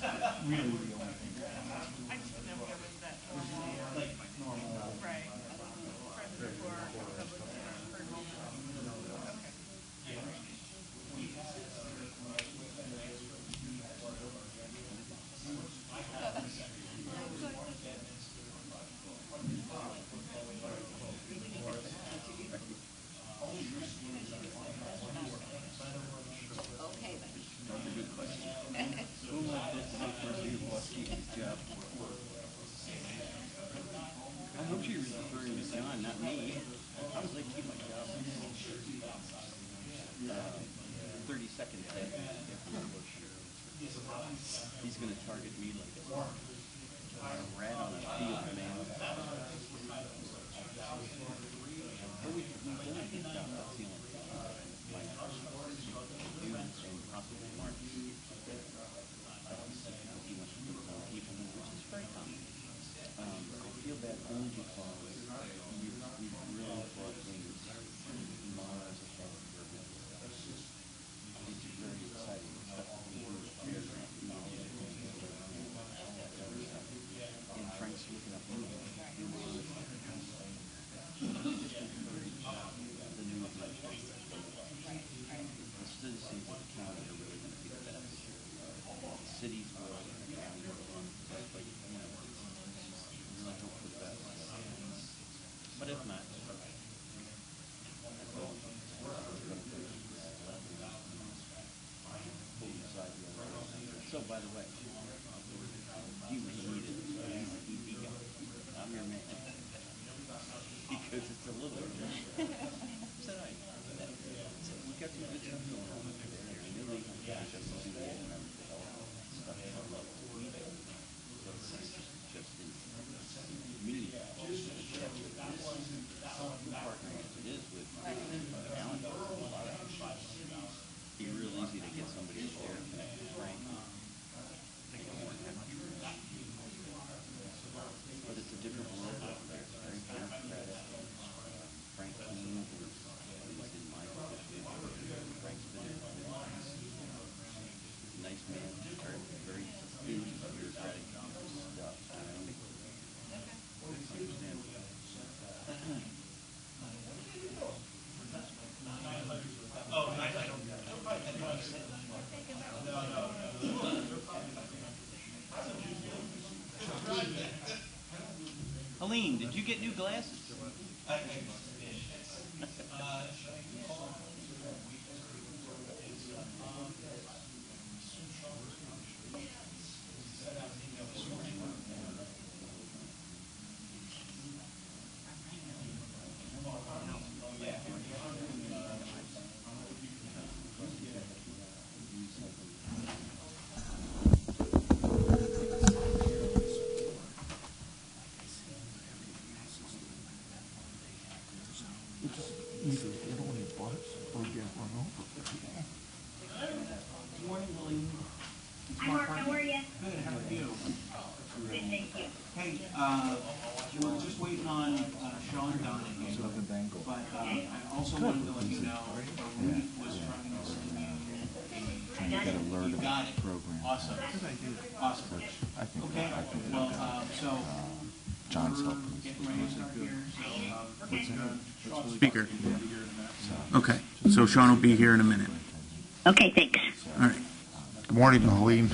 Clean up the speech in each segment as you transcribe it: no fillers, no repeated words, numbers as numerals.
really the only thing. I just didn't know if there was that Like normal. right. Friends before public heard moments. Okay, buddy. That's a good question. Who like this is the first year Stevie's job? I hope she was referring to John, not me. I was like, keep my job. 30 seconds in. He's going to target me like a rat on a field, man. But we've done a good job. That's the only thing. And possibly Mark. He wants to put his own people in, which is very common. I feel bad only because we've really brought things miles ahead of where we were. It's very exciting. Stuff that we do with paragraph, and Frank's looking up movies. Just encourage the new administration. The citizens of the county are really going to be the beneficiaries. The cities will, and the county will, just like, really hope for the best. But if not, that's all. So, by the way, you may need it. He's a ED guy. I'm your man. Because it's a little bit different. So, we got some good stuff going on over there. And really, just to do the economic development stuff. We do. Just in media. Partnering as it is with talent. It'd be real easy to get somebody up there and connect with Frank. But it's a different world over there. It's very bureaucratic. Frank Keene is in my position. Frank's been in nice man, very into bureaucratic stuff. Understand. Helene, did you get new glasses? Either get on a bus or get run over. Good morning, Helene. Hi, Mark. How are you? Good, how are you? Good, thank you. Hey, we're just waiting on Sean Donahue. But I also wanted to let you know, Ruth was trying to send you Trying to get alert you of got it. the program. Awesome. Awesome. I think Okay, I think well, so John's we're helping. getting ready to start here, so Speaker. Okay, so Sean will be here in a minute. Okay, thanks. All right. Good morning, Helene.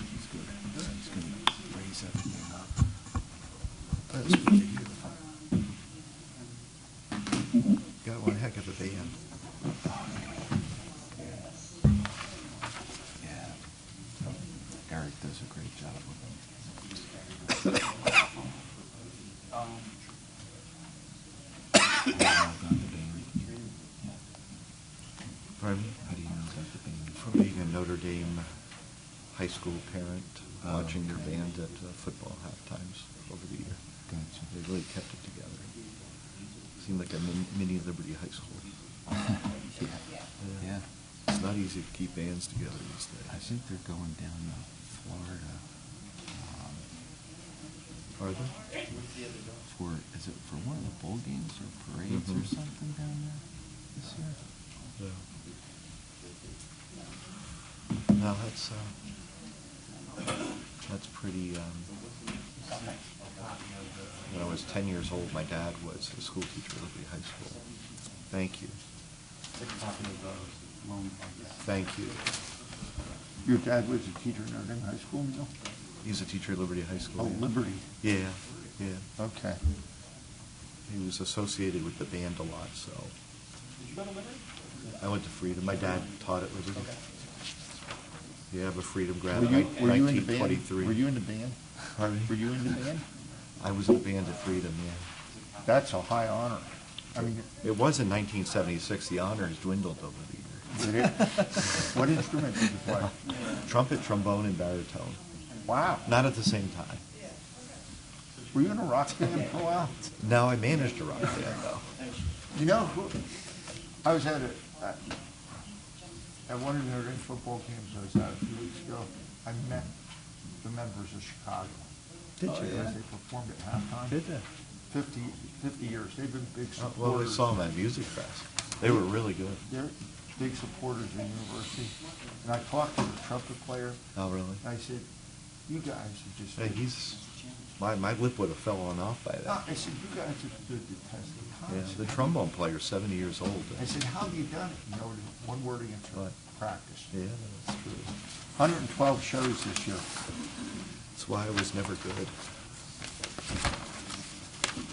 Got one heck of a band. Yeah. Eric does a great job with them. Pardon? How do you know about the band? From being a Notre Dame high school parent, watching their band at football halftimes over the year. Gotcha. They really kept it together. Seemed like a mini Liberty High School. Yeah. It's not easy to keep bands together these days. I think they're going down to Florida. Are they? Is it for one of the bowl games or parades or something down there this year? Yeah. No, that's That's pretty, when I was 10 years old, my dad was a school teacher at Liberty High School. Thank you. Thank you. Your dad was a teacher in Notre Dame High School, Neil? He's a teacher at Liberty High School. Oh, Liberty. Yeah, yeah. Okay. He was associated with the band a lot, so. I went to Freedom. My dad taught at Liberty. Yeah, I'm a Freedom grad, Were you in the band? 1923. Were you in the band? Pardon me? Were you in the band? I was in the band at Freedom, yeah. That's a high honor. I mean, It was in 1976. The honors dwindled over the years. did it? What instrument did you play? Trumpet, trombone, and baritone. Wow. Not at the same time. Were you in a rock band for a while? No, I managed a rock band, though. You know, I was at one of the Notre Dame football games I was at a few weeks ago. I met the members of Chicago. Did you? As they performed at halftime. Did they? 50 years. They've been big supporters. Well, I saw them at Music Fest. They were really good. They're big supporters of the university. And I talked to the trumpet player. Oh, really? And I said, you guys are just... Hey, my lip would have fallen off by No, that. I said, you guys have stood the test of time. Yeah, the trombone player's 70 years old. I said, how have you done it? You know, one word answer, What? practice. Yeah, that's true. 112 shows this year. That's why I was never good.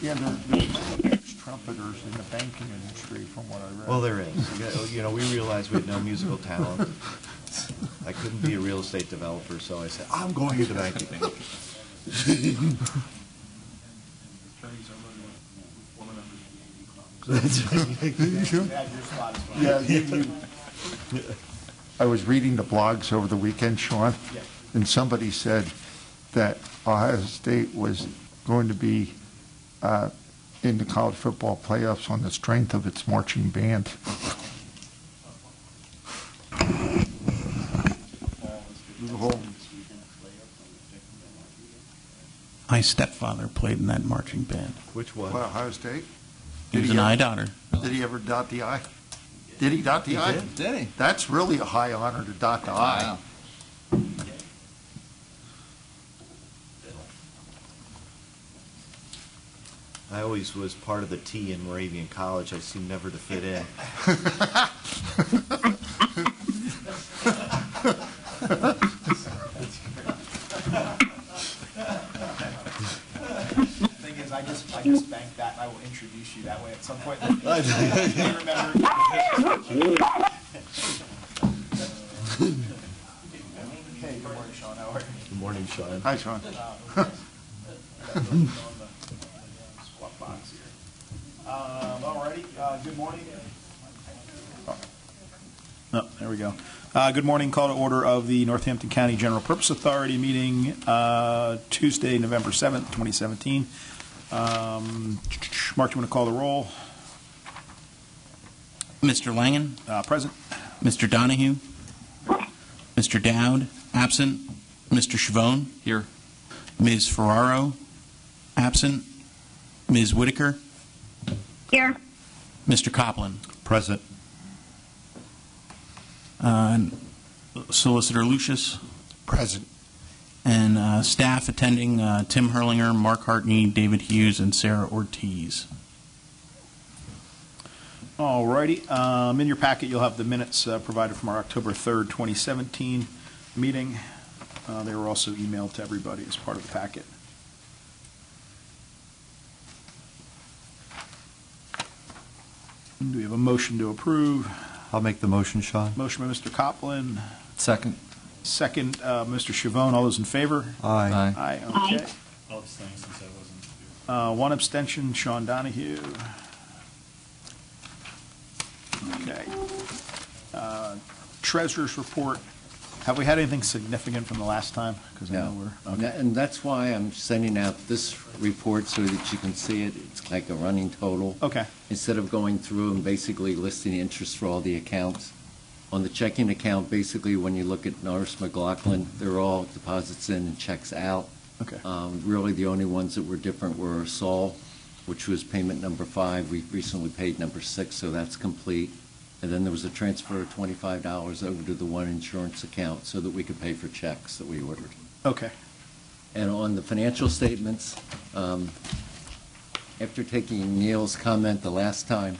Yeah, there's trumpeters in the banking industry, from what I read. Well, there is. You know, we realized we had no musical talent. I couldn't be a real estate developer, so I said, I'm going into banking. Yeah, I was reading the blogs over the weekend, Sean, and somebody said that Ohio State was going to be in the college football playoffs on the strength of its marching band. My stepfather played in that marching band. Which one? Well, Ohio State? He was an eye dotter. Did he ever dot the I? Did he dot the I? Did he? That's really a high honor to dot the I. Wow. I always was part of the T in Moravian College. I seemed never to fit in. Thing is, I just banked that, and I will introduce you that way at some point. You remember? Hey, good morning, Sean. How are you? Good morning, Sean. Hi, Sean. Swap box here. Alrighty, good morning. Oh, there we go. Good morning. Call to order of the Northampton County General Purpose Authority meeting Tuesday, November 7th, 2017. Mark, you want to call the roll? Mr. Langen, Present. Mr. Donahue, Mr. Dowd, absent. Mr. Chavone, Here. Ms. Ferraro, absent. Ms. Whitaker, Here. Mr. Copland. Present. Solicitor Lucius, Present. and staff attending Tim Hurlinger, Mark Hartney, David Hughes, and Sarah Ortiz. All righty. In your packet, you'll have the minutes provided from our October 3rd, 2017 meeting. They were also emailed to everybody as part of the packet. Do we have a motion to approve? I'll make the motion, Sean. Motion by Mr. Copland, Second. second Mr. Chavone. All those in favor? Aye. Aye, okay. I'll abstain since I wasn't. One abstention, Sean Donahue. Okay. Treasurer's report. Have we had anything significant from the last time? Because I know No. we're, okay. And that's why I'm sending out this report so that you can see it. It's like a running total. Okay. Instead of going through and basically listing the interest for all the accounts. On the checking account, basically, when you look at Norris McLaughlin, they're all deposits in and checks out. Okay. Really, the only ones that were different were Saul, which was payment number 5. We recently paid number 6, so that's complete. And then there was a transfer of $25 over to the one insurance account so that we could pay for checks that we ordered. Okay. And on the financial statements, after taking Neil's comment the last time,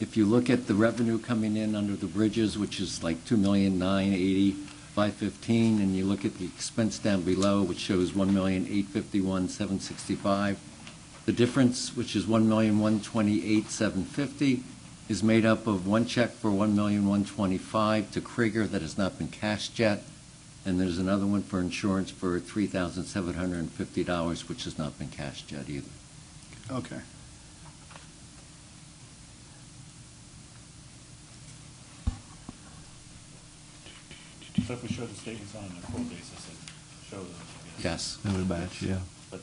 if you look at the revenue coming in under the bridges, which is like $2,980,515, and you look at the expense down below, which shows $1,851,765, the difference, which is $1,128,750, is made up of one check for $1,125,000 to Krieger that has not been cashed yet, and there's another one for insurance for $3,750, which has not been cashed yet either. Okay. So if we show the statements on an accrual basis, it shows them. Yes. It would match, yeah. But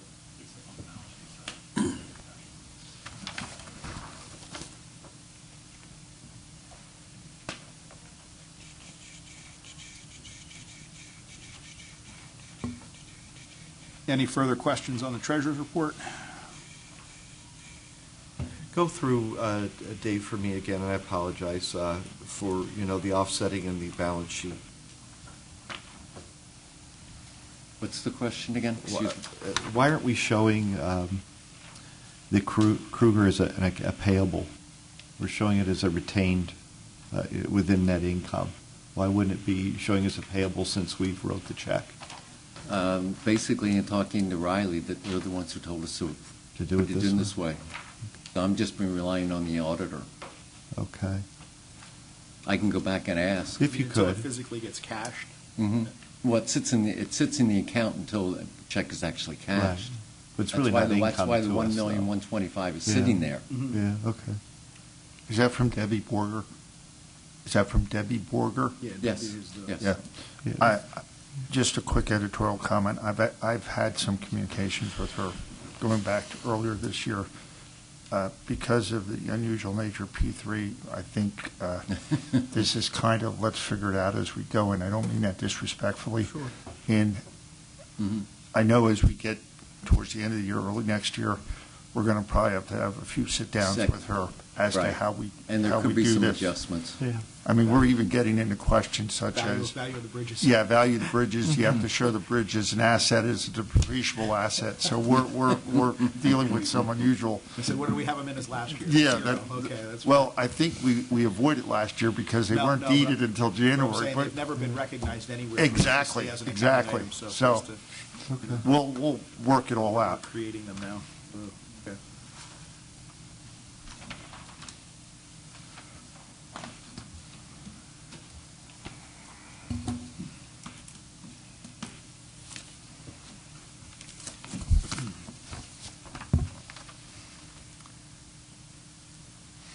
Any further questions on the treasurer's report? Go through, Dave, for me again, and I apologize for, the offsetting in the balance sheet. What's the question again? Excuse me. Why aren't we showing the Kruger as a payable? We're showing it as a retained within net income. Why wouldn't it be showing as a payable since we wrote the check? Basically, in talking to Riley, that they're the ones who told us to Do it this way. So I'm just been relying on the auditor. Okay. I can go back and ask. If you Until it could. physically gets cashed? Mm-hmm. Well, it sits in the account until the check is actually cashed. Right. But it's really not income That's why the to us, though. $1,125,000 is Yeah. sitting there. Yeah, okay. Is that from Debbie Borger? Yes. Yes. Yeah. Yeah. Just a quick editorial comment. I've had some communications with her going back to earlier this year. Because of the unusual nature of P3, I think this is kind of let's figure it out as we go, and I don't mean that disrespectfully. Sure. And Mhm. I know as we get towards the end of the year, early next year, we're going to probably have to have a few sit-downs with her as to Right. how we And there how could we be do some this. adjustments. Yeah. I mean, we're even getting into questions such as, Value of the bridges? yeah, value of the bridges. You have to show the bridge as an asset, as a depreciable asset. So we're dealing with some unusual. I said, what did we have them in as last year? Yeah. Zero. Okay, that's. Well, I think we avoided last year because they No, weren't no, deeded but- until I'm January. saying But they've never been recognized anywhere. Exactly, As an account exactly. item, So- opposed to we'll work it all out. creating them now. Okay.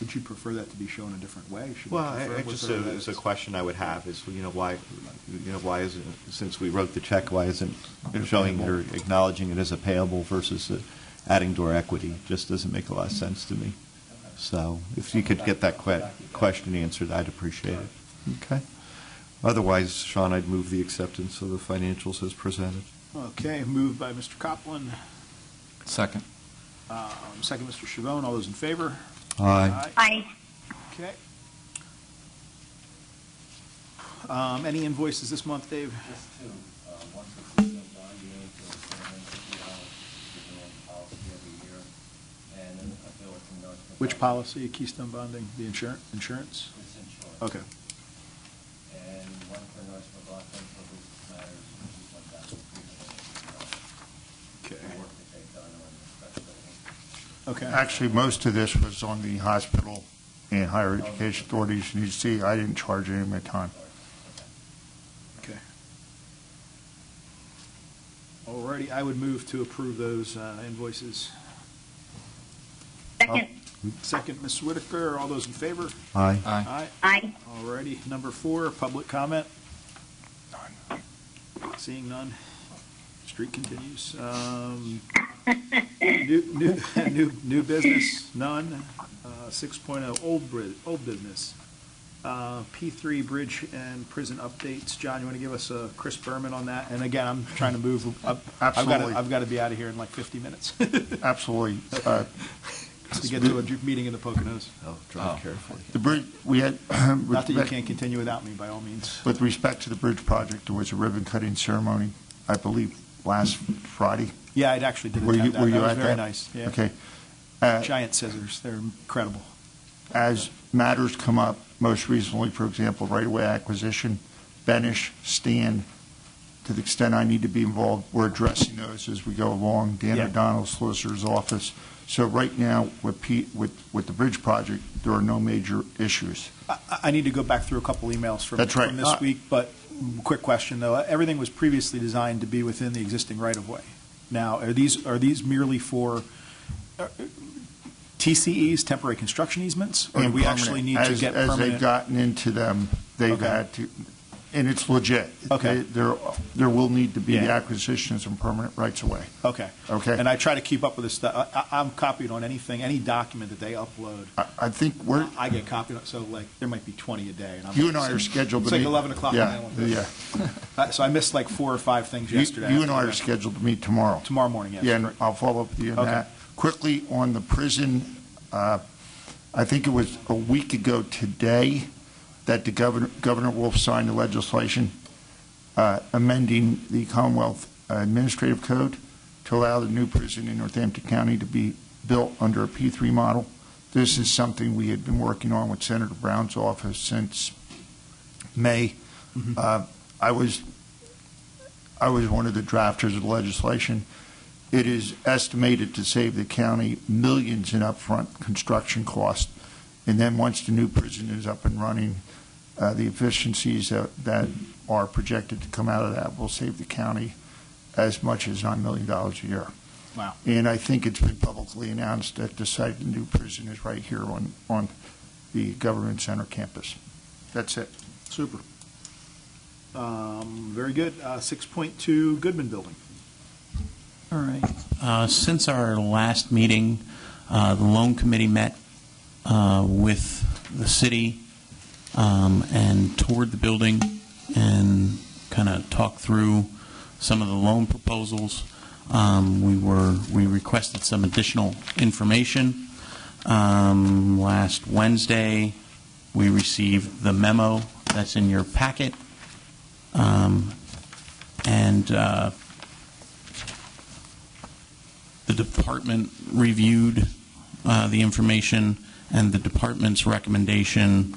Would you prefer that to be shown a different way? Should we Well, confirm I with just her that as a it's- question I would have is, why isn't, since we wrote the check, why isn't showing or acknowledging it as a payable versus adding to our equity? Just doesn't make a lot of sense to me. So if you could get that question answered, I'd appreciate it. Okay. Otherwise, Sean, I'd move the acceptance of the financials as presented. Okay, moved by Mr. Copland, Second. second Mr. Chavone. All those in favor? Aye. Aye. Okay. Any invoices this month, Dave? Just two. One for Keystone Bond Unit for $750 policy every year, and then a bill from North. Which policy, Keystone Bonding, the insurance? It's insurance. Okay. And one for North McLaughlin for business matters, which is $1,350. Okay. The work that they've done on the special event. Okay. Actually, most of this was on the hospital and higher education authorities. And you see, I didn't charge any of my time. Okay. Alrighty, I would move to approve those invoices. Second. Second, Ms. Whitaker. All those in favor? Aye. Aye. Aye. Alrighty. Number 4, public comment. Seeing none. Street continues. New business, none. 6.0, old business. P3 Bridge and Prison updates. John, you want to give us a Chris Berman on that? And again, I'm trying to move. Absolutely. I've got to be out of here in like 50 minutes Absolutely. to get to a meeting in the Poconos. Oh, drive carefully. The bridge, we had, Not that you can't continue without me, by all means. with respect to the bridge project, there was a ribbon cutting ceremony, I believe, last Friday. Yeah, I actually did Were attend you, that. were you That was at very that? nice. Yeah. Okay. Giant scissors. They're incredible. As matters come up, most recently, for example, right-of-way acquisition, Benish, Stan, to the extent I need to be involved, we're addressing those as we go along. Dan Yeah. O'Donnell, Solicitor's Office. So right now, with the bridge project, there are no major issues. I need to go back through a couple emails from That's right. from this week, but quick question, though. Everything was previously designed to be within the existing right-of-way. Now, are these merely for TCEs, temporary construction easements, or do And we permanent. actually need to get As permanent? they've gotten into them, they've Okay. had to, and it's legit. Okay. There will need to be Yeah. acquisitions and permanent rights of way. Okay. Okay. And I try to keep up with this stuff. I'm copied on anything, any document that they upload. I think I get copied on, so like, there might be 20 a day. And I'm you and I are scheduled to It's like meet. 11 o'clock. Yeah, and yeah. So I missed like 4 or 5 things yesterday. You and I are scheduled to meet tomorrow. Tomorrow morning, yes. Yeah, and correct. I'll follow up with you on Okay. that. Quickly, on the prison, I think it was a week ago today that the Governor Wolf signed the legislation amending the Commonwealth Administrative Code to allow the new prison in Northampton County to be built under a P3 model. This is something we had been working on with Senator Brown's office since May. I was one of the drafters of the legislation. It is estimated to save the county millions in upfront construction costs, and then once the new prison is up and running, the efficiencies that are projected to come out of that will save the county as much as $9 million a year. Wow. And I think it's been publicly announced that the site of the new prison is right here on the Government Center campus. That's it. Super. Very good. 6.2 Goodman Building. All right. Since our last meeting, the loan committee met with the city and toured the building and kind of talked through some of the loan proposals. We requested some additional information. Last Wednesday, we received the memo that's in your packet, and the department reviewed the information, and the department's recommendation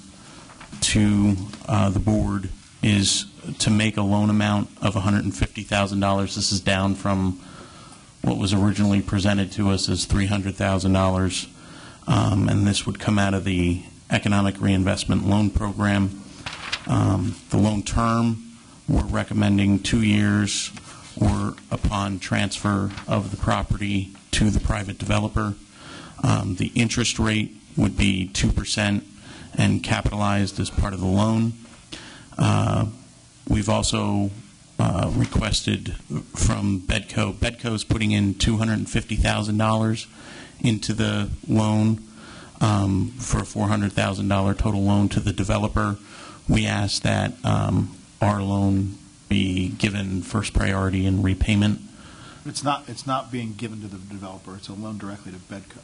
to the board is to make a loan amount of $150,000. This is down from what was originally presented to us as $300,000, and this would come out of the Economic Reinvestment Loan Program. The loan term, we're recommending 2 years or upon transfer of the property to the private developer. The interest rate would be 2% and capitalized as part of the loan. We've also requested from Bedco. Bedco's putting in $250,000 into the loan for a $400,000 total loan to the developer. We ask that our loan be given first priority in repayment. It's not being given to the developer. It's a loan directly to Bedco.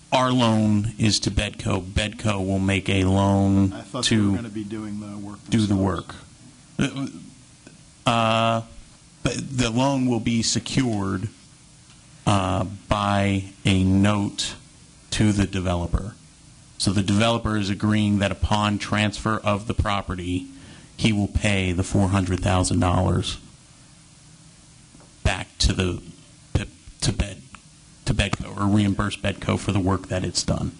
Our loan is to Bedco. Bedco will make a loan I thought they were to going to be doing the work do the themselves. work. But the loan will be secured by a note to the developer. So the developer is agreeing that upon transfer of the property, he will pay the $400,000 back to Bedco, or reimburse Bedco for the work that it's done.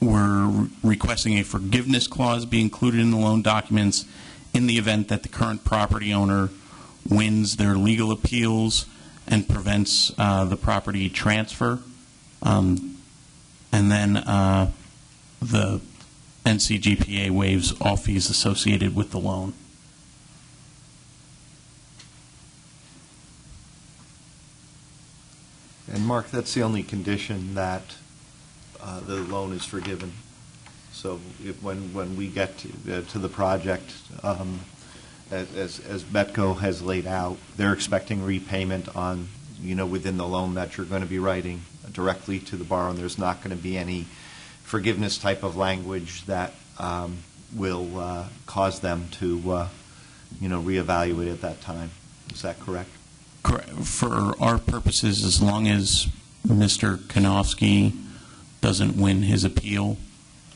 We're requesting a forgiveness clause be included in the loan documents in the event that the current property owner wins their legal appeals and prevents the property transfer. And then the NCGPA waives all fees associated with the loan. And Mark, that's the only condition that the loan is forgiven. So when we get to the project, as Betco has laid out, they're expecting repayment on, within the loan that you're going to be writing directly to the borrower. And there's not going to be any forgiveness type of language that will cause them to, reevaluate at that time. Is that correct? Correct. For our purposes, as long as Mr. Konofsky doesn't win his appeal.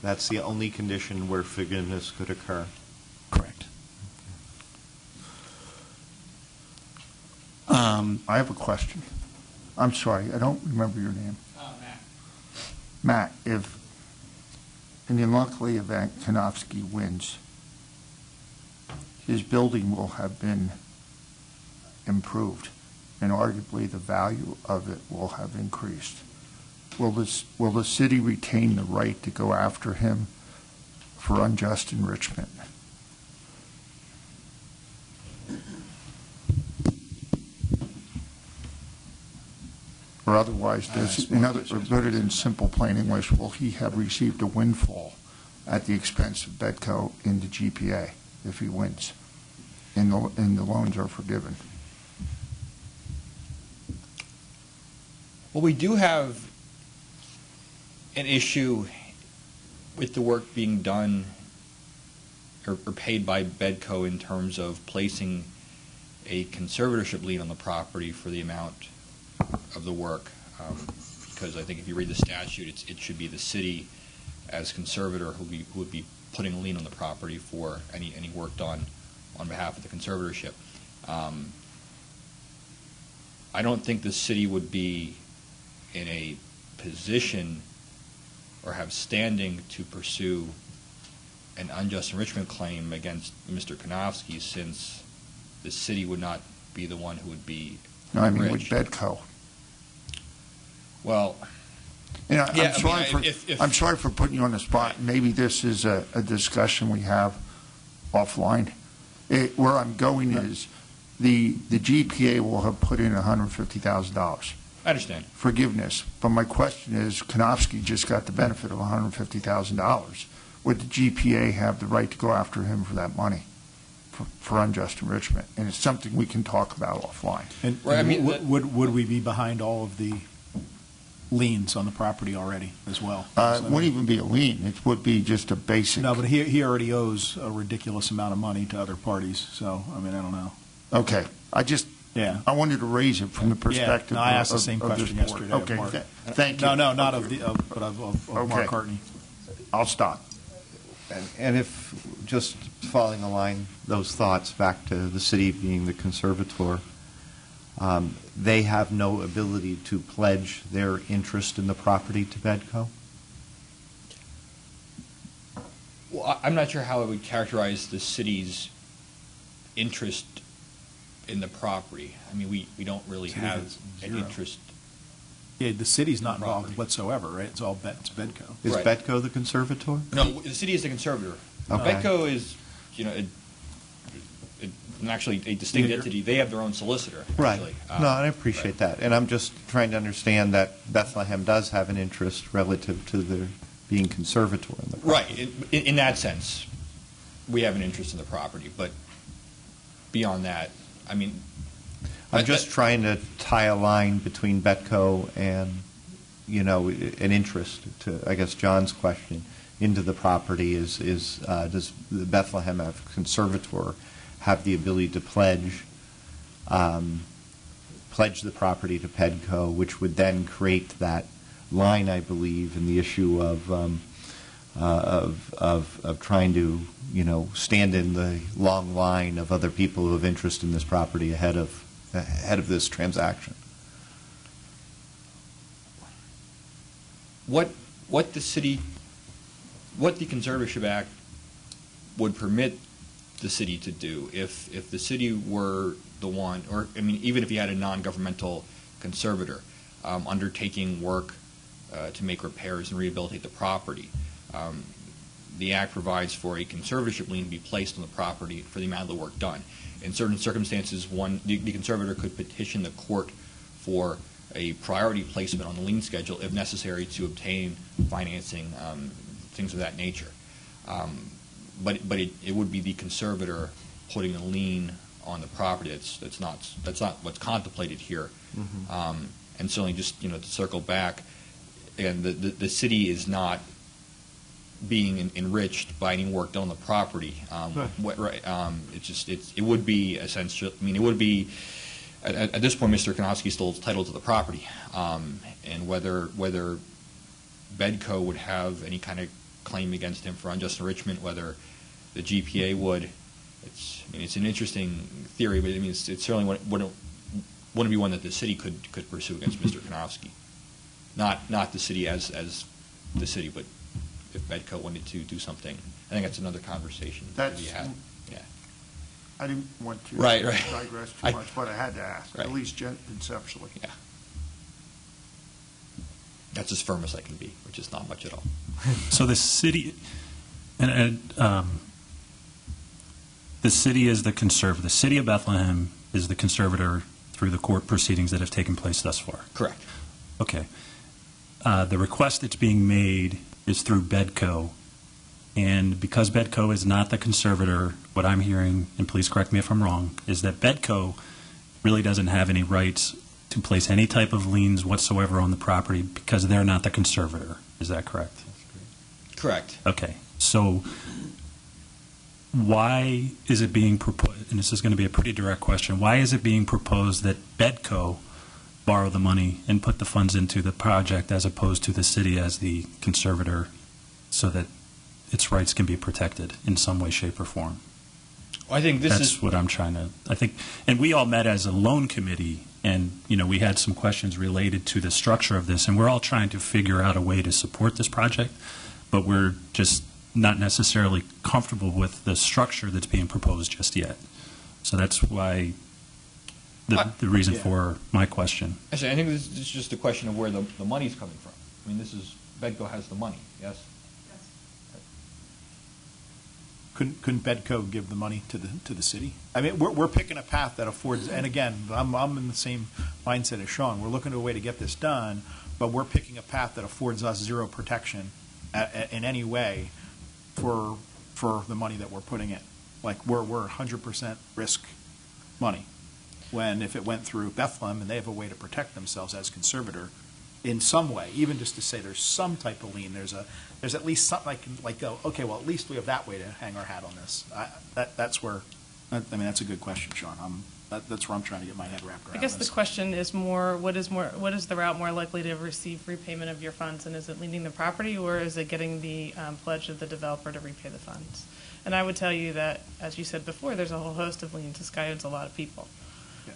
That's the only condition where forgiveness could occur. Correct. I have a question. I'm sorry, I don't remember your name. Matt. Matt, if in the unlikely event Konofsky wins, his building will have been improved, and arguably the value of it will have increased. Will the city retain the right to go after him for unjust enrichment? Or otherwise, put it in simple plain English, will he have received a windfall at the expense of Bedco in the GPA if he wins and the loans are forgiven? Well, we do have an issue with the work being done or paid by Bedco in terms of placing a conservatorship lien on the property for the amount of the work, because I think if you read the statute, it should be the city as conservator who would be putting a lien on the property for any work done on behalf of the conservatorship. I don't think the city would be in a position or have standing to pursue an unjust enrichment claim against Mr. Konofsky, since the city would not be the one who would be No, I mean with enriched. Bedco. Well, I'm sorry for putting you on the spot. Maybe this is a discussion we have offline. Where I'm going is the GPA will have put in $150,000. I understand. Forgiveness. But my question is, Konofsky just got the benefit of $150,000. Would the GPA have the right to go after him for that money, for unjust enrichment? And it's something we can talk about offline. And Right, I mean, would we be behind all of the liens on the property already as well? It wouldn't even be a lien. It would be just a basic. No, but he already owes a ridiculous amount of money to other parties, so, I mean, I don't know. Okay. Yeah. I wanted to raise it from the perspective no, I asked the of same of this question board. yesterday of Okay, Mark. thank you. No, not of Mark Okay. Hartney. I'll stop. And if, just following along those thoughts back to the city being the conservator, they have no ability to pledge their interest in the property to Bedco? Well, I'm not sure how I would characterize the city's interest in the property. I mean, we don't really City have has an zero. interest. Yeah, the city's not involved Property. whatsoever, right? It's all it's Bedco. Is Right. Bedco the conservator? No, the city is the conservator. Okay. Bedco is, actually a distinct Yeah. entity. They have their own solicitor, Right. actually. No, and I appreciate that. And I'm just trying to understand that Bethlehem does have an interest relative to their being conservator in the property. Right. In that sense, we have an interest in the property. But beyond that, I mean, I'm just trying to tie a line between Betco and, an interest to, I guess, John's question, into the property does the Bethlehem conservator have the ability to pledge the property to Pedco, which would then create that line, I believe, in the issue of trying to, stand in the long line of other people who have interest in this property ahead of this transaction. what the Conservatorship Act would permit the city to do if the city were the one, or I mean, even if you had a non-governmental conservator undertaking work to make repairs and rehabilitate the property. The Act provides for a conservatorship lien to be placed on the property for the amount of the work done. In certain circumstances, the conservator could petition the court for a priority placement on the lien schedule if necessary to obtain financing, things of that nature. But it would be the conservator putting a lien on the property. That's not what's contemplated here. Mm-hmm. And certainly, just to circle back, and the city is not being enriched by any work done on the property. It would be essential. I mean, it would be at this point, Mr. Konofsky still has title to the property, and whether Bedco would have any kind of claim against him for unjust enrichment, whether the GPA would. It's an interesting theory, but it certainly wouldn't be one that the city could pursue against Mr. Konofsky. Not the city as the city, but if Bedco wanted to do something, I think that's another conversation to be had. Yeah. I didn't want to Right. digress too much, but I had to ask, Right. at least conceptually. Yeah. That's as firm as I can be, which is not much at all. So the city, the city is the conservator. The city of Bethlehem is the conservator through the court proceedings that have taken place thus far. Correct. Okay. The request that's being made is through Bedco, and because Bedco is not the conservator, what I'm hearing, and please correct me if I'm wrong, is that Bedco really doesn't have any rights to place any type of liens whatsoever on the property because they're not the conservator. Is that correct? Correct. Okay. So why is it being proposed, and this is going to be a pretty direct question, why is it being proposed that Bedco borrow the money and put the funds into the project as opposed to the city as the conservator so that its rights can be protected in some way, shape, or form? Well, I think That's what I'm trying to, I think, and we all met as a loan committee, and, we had some questions related to the structure of this, and we're all trying to figure out a way to support this project, but we're just not necessarily comfortable with the structure that's being proposed just yet. So that's why the reason for my question. Actually, I think this is just a question of where the money's coming from. I mean, Bedco has the money, yes? Couldn't Bedco give the money to the city? I mean, we're picking a path that affords, and again, I'm in the same mindset as Sean. We're looking at a way to get this done, but we're picking a path that affords us zero protection in any way for the money that we're putting in. Like we're 100% risk money. When if it went through Bethlehem and they have a way to protect themselves as conservator in some way, even just to say there's some type of lien, there's at least something I can go, okay, well, at least we have that way to hang our hat on this. That's where, that's a good question, Sean. That's where I'm trying to get my head wrapped around I guess this. the question is more, what is the route more likely to receive repayment of your funds, and is it leasing the property, or is it getting the pledge of the developer to repay the funds? And I would tell you that, as you said before, there's a whole host of liens. This guy owns a lot of people.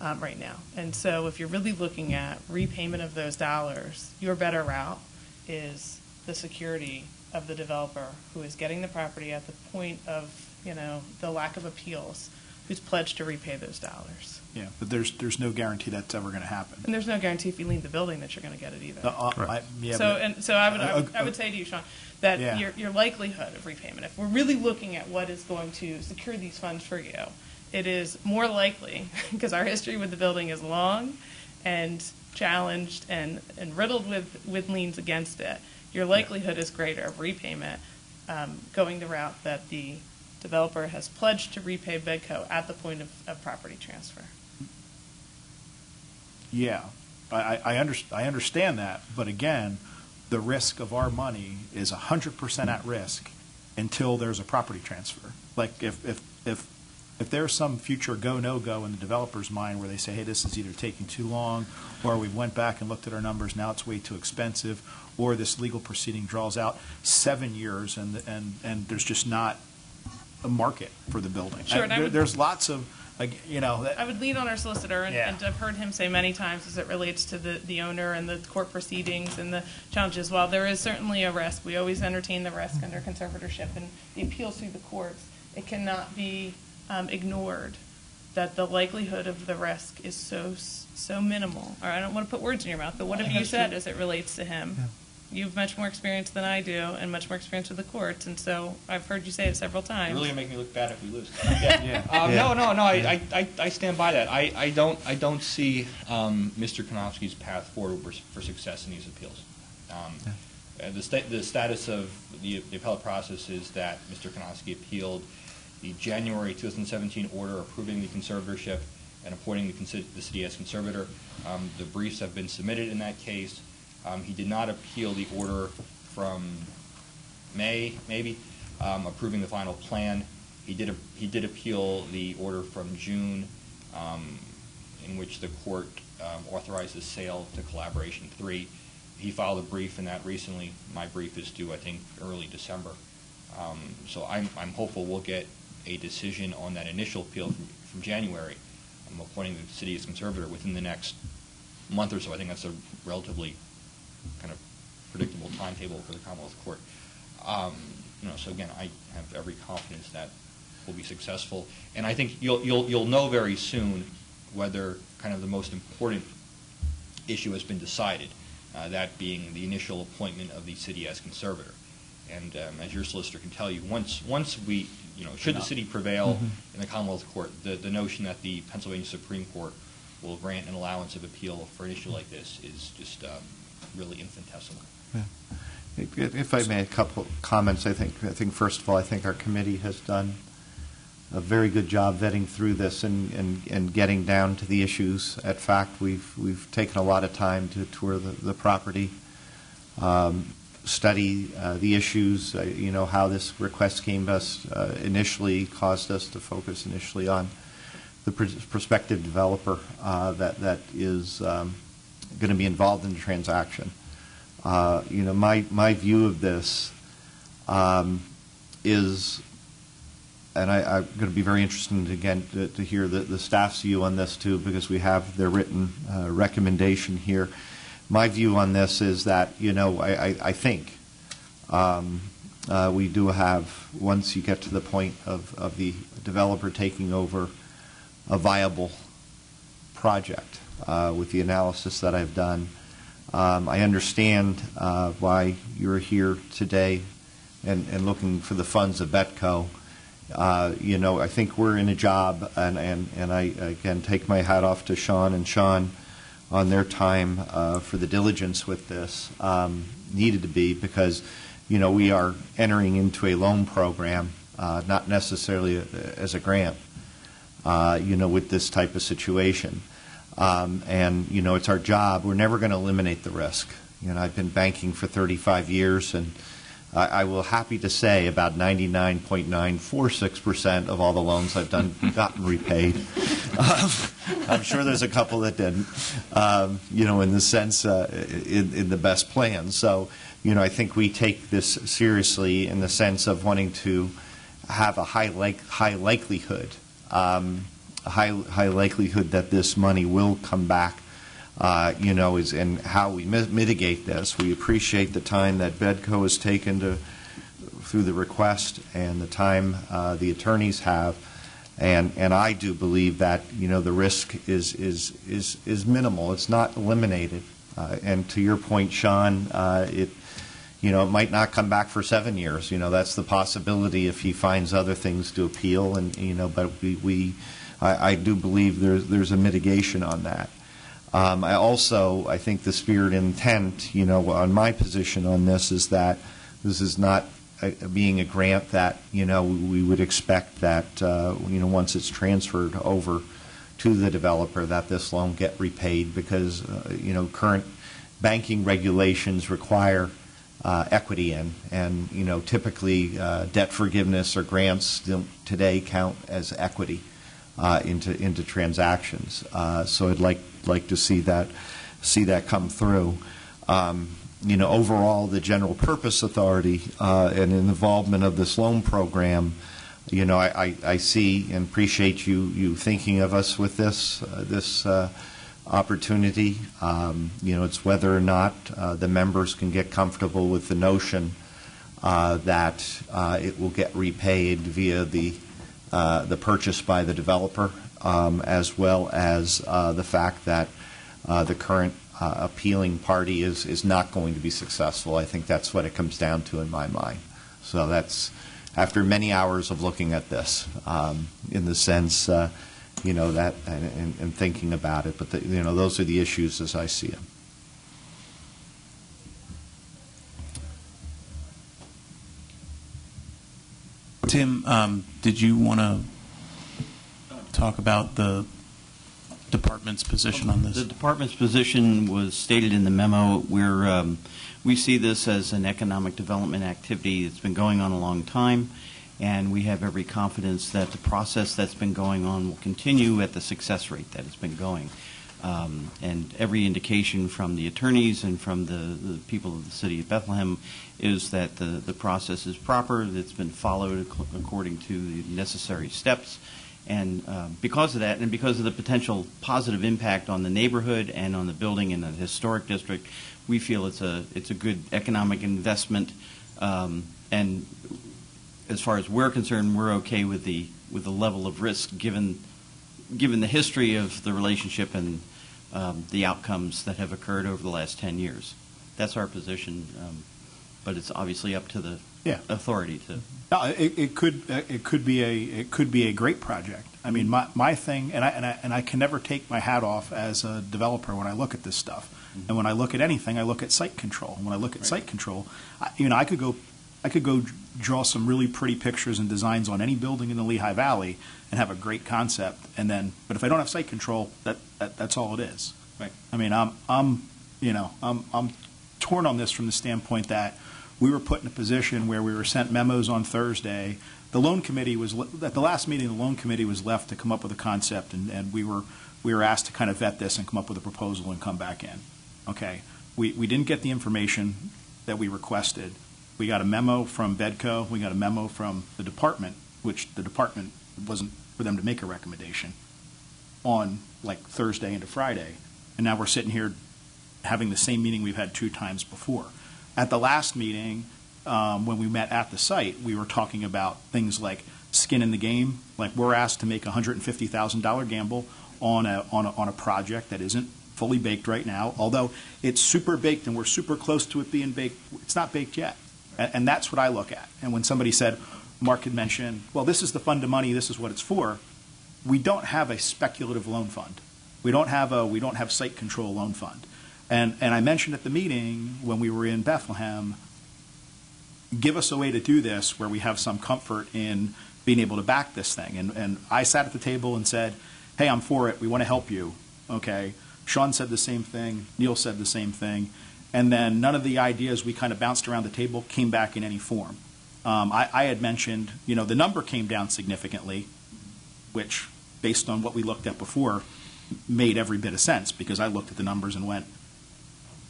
Right now. And so if you're really looking at repayment of those dollars, your better route is the security of the developer who is getting the property at the point of, the lack of appeals, who's pledged to repay those dollars. Yeah, but there's no guarantee that's ever going to happen. And there's no guarantee if you lien the building that you're going to get it either. So I would say to you, Sean, that your likelihood of repayment, if we're really looking at what is going to secure these funds for you, it is more likely, because our history with the building is long and challenged and riddled with liens against it, your likelihood is greater of repayment going the route that the developer has pledged to repay Bedco at the point of property transfer. Yeah, I understand that, but again, the risk of our money is 100% at risk until there's a property transfer. Like if there's some future go, no-go in the developer's mind where they say, hey, this is either taking too long, or we went back and looked at our numbers, now it's way too expensive, or this legal proceeding draws out 7 years and there's just not a market for the building. Sure, there's lots of, I would lean on our solicitor, and I've heard him say many times as it relates to the owner and the court proceedings and the challenges. While there is certainly a risk, we always entertain the risk under conservatorship and the appeals through the courts. It cannot be ignored that the likelihood of the risk is so minimal. Or I don't want to put words in your mouth, but what have you said as it relates to him? Yeah. You have much more experience than I do, and much more experience with the courts, and so I've heard you say it several times. You're really gonna make me look bad if we lose. No. I stand by that. I don't see Mr. Konofsky's path forward for success in these appeals. The status of the appellate process is that Mr. Konofsky appealed the January 2017 order approving the conservatorship and appointing the city as conservator. The briefs have been submitted in that case. He did not appeal the order from May, maybe, approving the final plan. He did appeal the order from June, in which the court authorized the sale to Collaboration 3. He filed a brief in that recently. My brief is due, I think, early December. So I'm hopeful we'll get a decision on that initial appeal from January. I'm appointing the city as conservator within the next month or so. I think that's a relatively kind of predictable timetable for the Commonwealth Court. So again, I have every confidence that will be successful, and I think you'll know very soon whether kind of the most important issue has been decided. That being the initial appointment of the city as conservator. And as your solicitor can tell you, once we, should the city prevail in the Commonwealth Court, the notion that the Pennsylvania Supreme Court will grant an allowance of appeal for an issue like this is just really infinitesimal. Yeah. If I may, a couple comments. I think first of all, I think our committee has done a very good job vetting through this and getting down to the issues. In fact, we've taken a lot of time to tour the property, study the issues. How this request came to us initially caused us to focus initially on the prospective developer that is going to be involved in the transaction. My view of this is, and I'm going to be very interested again to hear the staff's view on this too, because we have their written recommendation here. My view on this is that I think we do have, once you get to the point of the developer taking over a viable project with the analysis that I've done. I understand why you're here today and looking for the funds of Betco. I think we're in a job, and I, again, take my hat off to Sean and Sean on their time for the diligence with this, needed to be, because, we are entering into a loan program, not necessarily as a grant, with this type of situation. It's our job. We're never going to eliminate the risk. I've been banking for 35 years, and I will happy to say about 99.946% of all the loans I've gotten repaid. I'm sure there's a couple that didn't, in the sense, in the best plan. So, I think we take this seriously in the sense of wanting to have a high likelihood that this money will come back, and how we mitigate this. We appreciate the time that Bedco has taken through the request and the time the attorneys have, and I do believe that the risk is minimal. It's not eliminated, and to your point, Sean, it might not come back for 7 years. That's the possibility if he finds other things to appeal, and but I do believe there's a mitigation on that. I think the spirit and intent, on my position on this is that this is not being a grant that, we would expect that, once it's transferred over to the developer, that this loan get repaid, because, current banking regulations require equity in, and, typically debt forgiveness or grants today count as equity into transactions. So I'd like to see that come through. Overall, the General Purpose Authority and involvement of this loan program, I see and appreciate you thinking of us with this opportunity. It's whether or not the members can get comfortable with the notion that it will get repaid via the purchase by the developer, as well as the fact that the current appealing party is not going to be successful. I think that's what it comes down to in my mind. So that's after many hours of looking at this, in the sense, that and thinking about it. But those are the issues as I see them. Tim, did you want to talk about the department's position on The this? department's position was stated in the memo. We see this as an economic development activity that's been going on a long time, and we have every confidence that the process that's been going on will continue at the success rate that it's been going. And every indication from the attorneys and from the people of the city of Bethlehem is that the process is proper, that it's been followed according to the necessary steps. And because of that, and because of the potential positive impact on the neighborhood and on the building in the historic district, we feel it's a good economic investment. And as far as we're concerned, we're okay with the level of risk given the history of the relationship and the outcomes that have occurred over the last 10 years. That's our position, but it's obviously up to the authority to. No, it could be a great project. I mean, my thing, and I can never take my hat off as a developer when I look at this stuff. And when I look at anything, I look at site control. And when I look at site control, I could go draw some really pretty pictures and designs on any building in the Lehigh Valley and have a great concept. But if I don't have site control, that's all it is. Right. I mean, I'm torn on this from the standpoint that we were put in a position where we were sent memos on Thursday. The loan committee at the last meeting. The loan committee was left to come up with a concept, and we were asked to kind of vet this and come up with a proposal and come back in. Okay, we didn't get the information that we requested. We got a memo from Bedco. We got a memo from the department, which the department wasn't for them to make a recommendation on like Thursday into Friday, and now we're sitting here having the same meeting we've had 2 times before. At the last meeting, when we met at the site, we were talking about things like skin in the game. Like we're asked to make a $150,000 gamble on a project that isn't fully baked right now. Although it's super baked and we're super close to it being baked, it's not baked yet. And that's what I look at. And when somebody said, Mark had mentioned, well, this is the fund of money, this is what it's for. We don't have a speculative loan fund. We don't have site control loan fund. And I mentioned at the meeting when we were in Bethlehem, give us a way to do this where we have some comfort in being able to back this thing. And I sat at the table and said, hey, I'm for it. We want to help you. Okay. Sean said the same thing. Neil said the same thing. And then none of the ideas we kind of bounced around the table came back in any form. I had mentioned, the number came down significantly, which, based on what we looked at before, made every bit of sense because I looked at the numbers and went,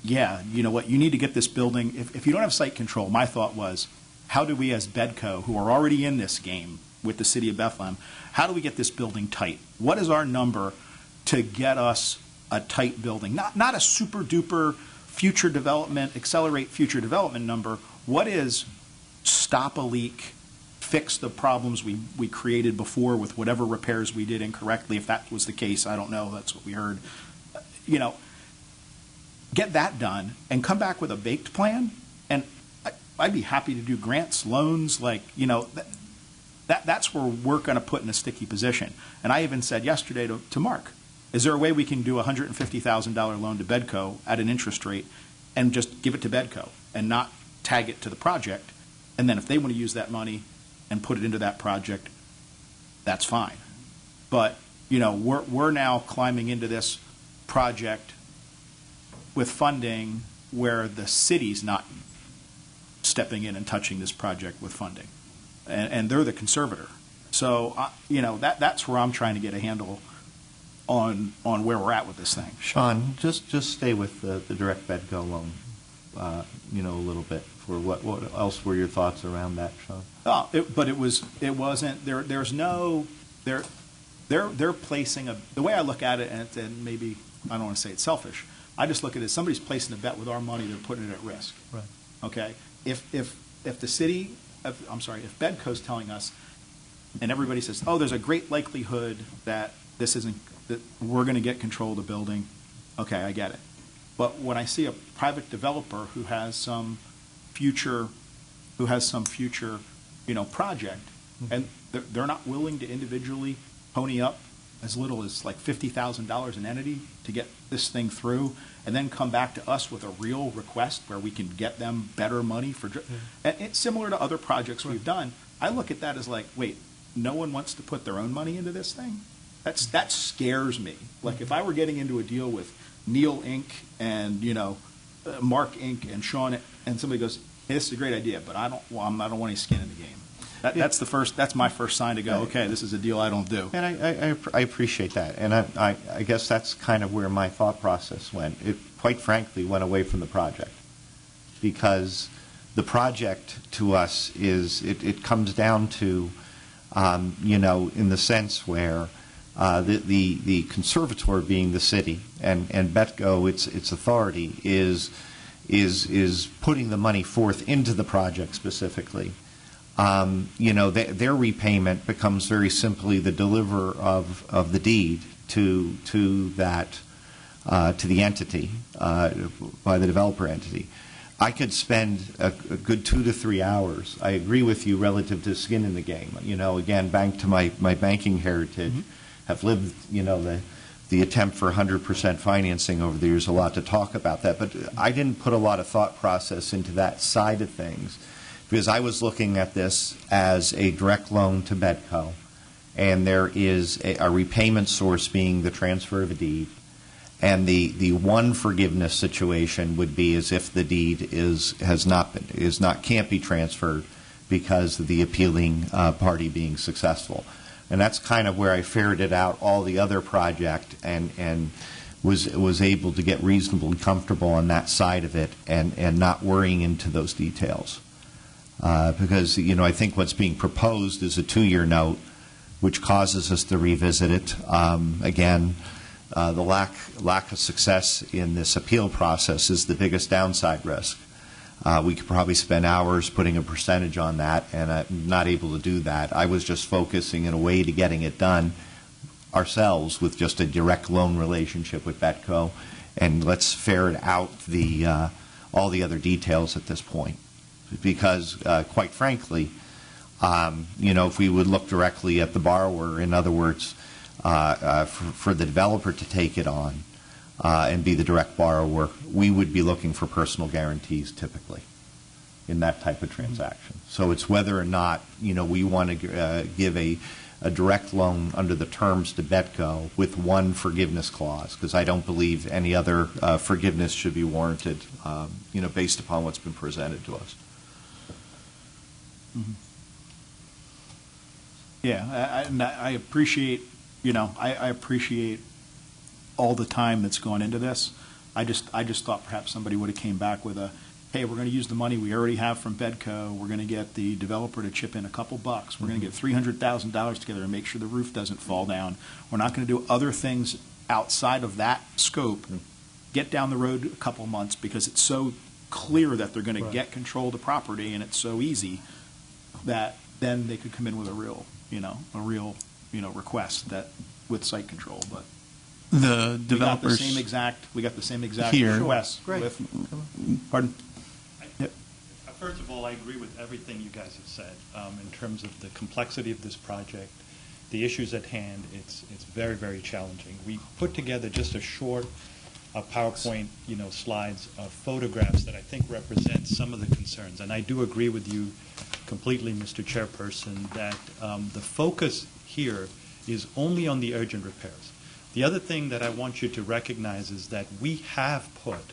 yeah, you know what, you need to get this building. If you don't have site control, my thought was, how do we as Bedco, who are already in this game with the city of Bethlehem, how do we get this building tight? What is our number to get us a tight building? Not a super duper future development, accelerate future development number. What is stop a leak, fix the problems we created before with whatever repairs we did incorrectly? If that was the case, I don't know. That's what we heard. Get that done and come back with a baked plan. And I'd be happy to do grants, loans, that's where we're going to put in a sticky position. And I even said yesterday to Mark, is there a way we can do a $150,000 loan to Bedco at an interest rate and just give it to Bedco and not tag it to the project? And then if they want to use that money and put it into that project, that's fine. But, we're now climbing into this project with funding where the city's not stepping in and touching this project with funding. And they're the conservator. So, that's where I'm trying to get a handle on where we're at with this thing. Sean, just stay with the direct Bedco loan, a little bit. For what else were your thoughts around that, Sean? It wasn't there. There's no they're placing the way I look at it, and maybe I don't want to say it's selfish. I just look at it as somebody's placing a bet with our money. They're putting it at risk. Right. Okay. If the city, if Bedco's telling us, and everybody says, oh, there's a great likelihood that that we're going to get control of the building. Okay, I get it. But when I see a private developer who has some future, project, and they're not willing to individually pony up as little as like $50,000 an entity to get this thing through, and then come back to us with a real request where we can get them better money for. And it's similar to other projects we've done. I look at that as like, wait, no one wants to put their own money into this thing? That scares me. Like, if I were getting into a deal with Neil Inc. and, Mark Inc. and Sean, and somebody goes, hey, this is a great idea, but I don't want any skin in the game. That's my first sign to go, okay, this is a deal I don't do. And I appreciate that. And I guess that's kind of where my thought process went. It, quite frankly, went away from the project. Because the project to us is, it comes down to, in the sense where the conservator being the city and Betco, its authority, is putting the money forth into the project specifically. Their repayment becomes very simply the deliverer of the deed to that to the entity by the developer entity. I could spend a good 2 to 3 hours. I agree with you relative to skin in the game. Again, back to my banking heritage, have lived the attempt for 100% financing over the years. A lot to talk about that, but I didn't put a lot of thought process into that side of things, because I was looking at this as a direct loan to Betco, and there is a repayment source being the transfer of a deed, and the one forgiveness situation would be as if the deed can't be transferred because of the appealing party being successful, and that's kind of where I ferreted out all the other project and was able to get reasonably comfortable on that side of it and not worrying into those details. Because, I think what's being proposed is a 2-year note, which causes us to revisit it. Again, the lack of success in this appeal process is the biggest downside risk. We could probably spend hours putting a percentage on that, and I'm not able to do that. I was just focusing in a way to getting it done ourselves with just a direct loan relationship with Betco, and let's ferret out all the other details at this point. Because, quite frankly, if we would look directly at the borrower, in other words, for the developer to take it on and be the direct borrower, we would be looking for personal guarantees typically in that type of transaction. So it's whether or not, we want to give a direct loan under the terms to Betco with one forgiveness clause, because I don't believe any other forgiveness should be warranted, based upon what's been presented to us. Yeah, I appreciate, I appreciate all the time that's gone into this. I just thought perhaps somebody would have came back with a, hey, we're going to use the money we already have from Betco. We're going to get the developer to chip in a couple bucks. We're going to get $300,000 together and make sure the roof doesn't fall down. We're not going to do other things outside of that scope. Get down the road a couple months, because it's so clear that they're going to get control of the property, and it's so easy that then they could come in with a real request that with site control. But The developers we got the same exact here. request. Great. Pardon? First of all, I agree with everything you guys have said in terms of the complexity of this project, the issues at hand. It's very, very challenging. We put together just a short PowerPoint, slides of photographs that I think represent some of the concerns. And I do agree with you completely, Mr. Chairperson, that the focus here is only on the urgent repairs. The other thing that I want you to recognize is that we have put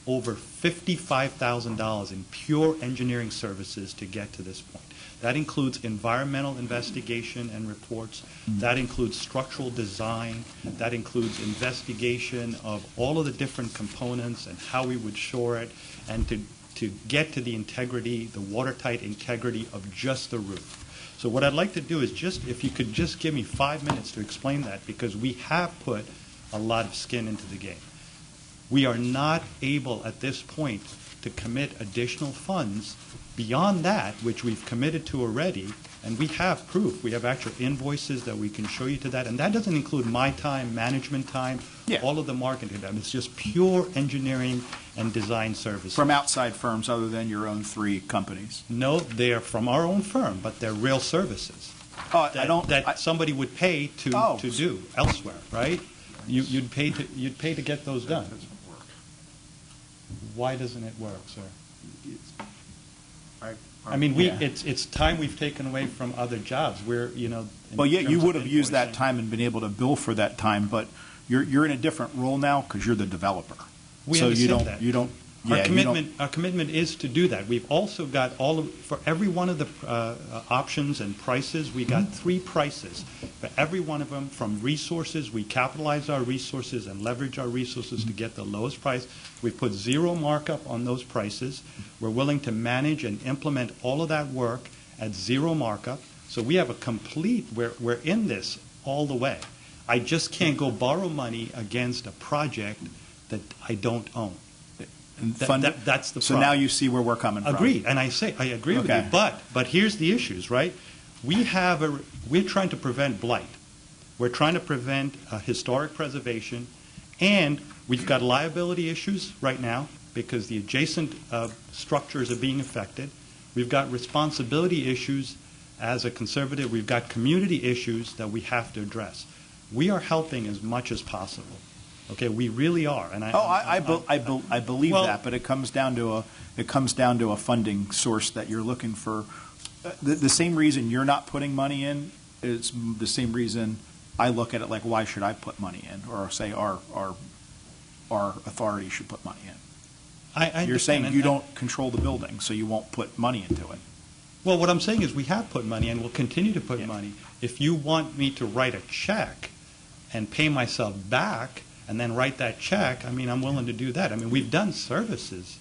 over $55,000 in pure engineering services to get to this point. That includes environmental investigation and reports. That includes structural design. That includes investigation of all of the different components and how we would shore it, and to get to the integrity, the watertight integrity of just the roof. So what I'd like to do is if you could just give me 5 minutes to explain that, because we have put a lot of skin into the game. We are not able at this point to commit additional funds beyond that, which we've committed to already, and we have proof. We have actual invoices that we can show you to that, and that doesn't include my time, management time, all of the marketing time. It's just pure engineering and design services. From outside firms other than your own 3 companies? No, they are from our own firm, but they're real services that somebody would pay to do elsewhere, right? You'd pay to get those done. Why doesn't it work, sir? I mean, Yeah. it's time we've taken away from other jobs. We're, Well, yeah, you would have used that invoicing. time and been able to bill for that time, but you're in a different role now because you're the developer. We So you understand don't, that. you don't, Our yeah, you don't. commitment is to do that. We've also got for every one of the options and prices, we got 3 prices. For every one of them, from resources, we capitalize our resources and leverage our resources to get the lowest price. We put 0 markup on those prices. We're willing to manage and implement all of that work at 0 markup. So we have a complete, we're in this all the way. I just can't go borrow money against a project that I don't own. That's the So problem. now you see where we're coming from. Agreed, and I agree with Okay. you. But here's the issues, right? We're trying to prevent blight. We're trying to prevent historic preservation, and we've got liability issues right now because the adjacent structures are being affected. We've got responsibility issues as a conservative. We've got community issues that we have to address. We are helping as much as possible. Okay, we really are. And I believe Well- that, but it comes down to a funding source that you're looking for. The same reason you're not putting money in is the same reason I look at it like, why should I put money in, or say our authority should put money in. I You're saying understand, you and- don't control the building, so you won't put money into it. Well, what I'm saying is we have put money and will continue to put money. If you want me to write a check and pay myself back and then write that check, I mean, I'm willing to do that. I mean, we've done services.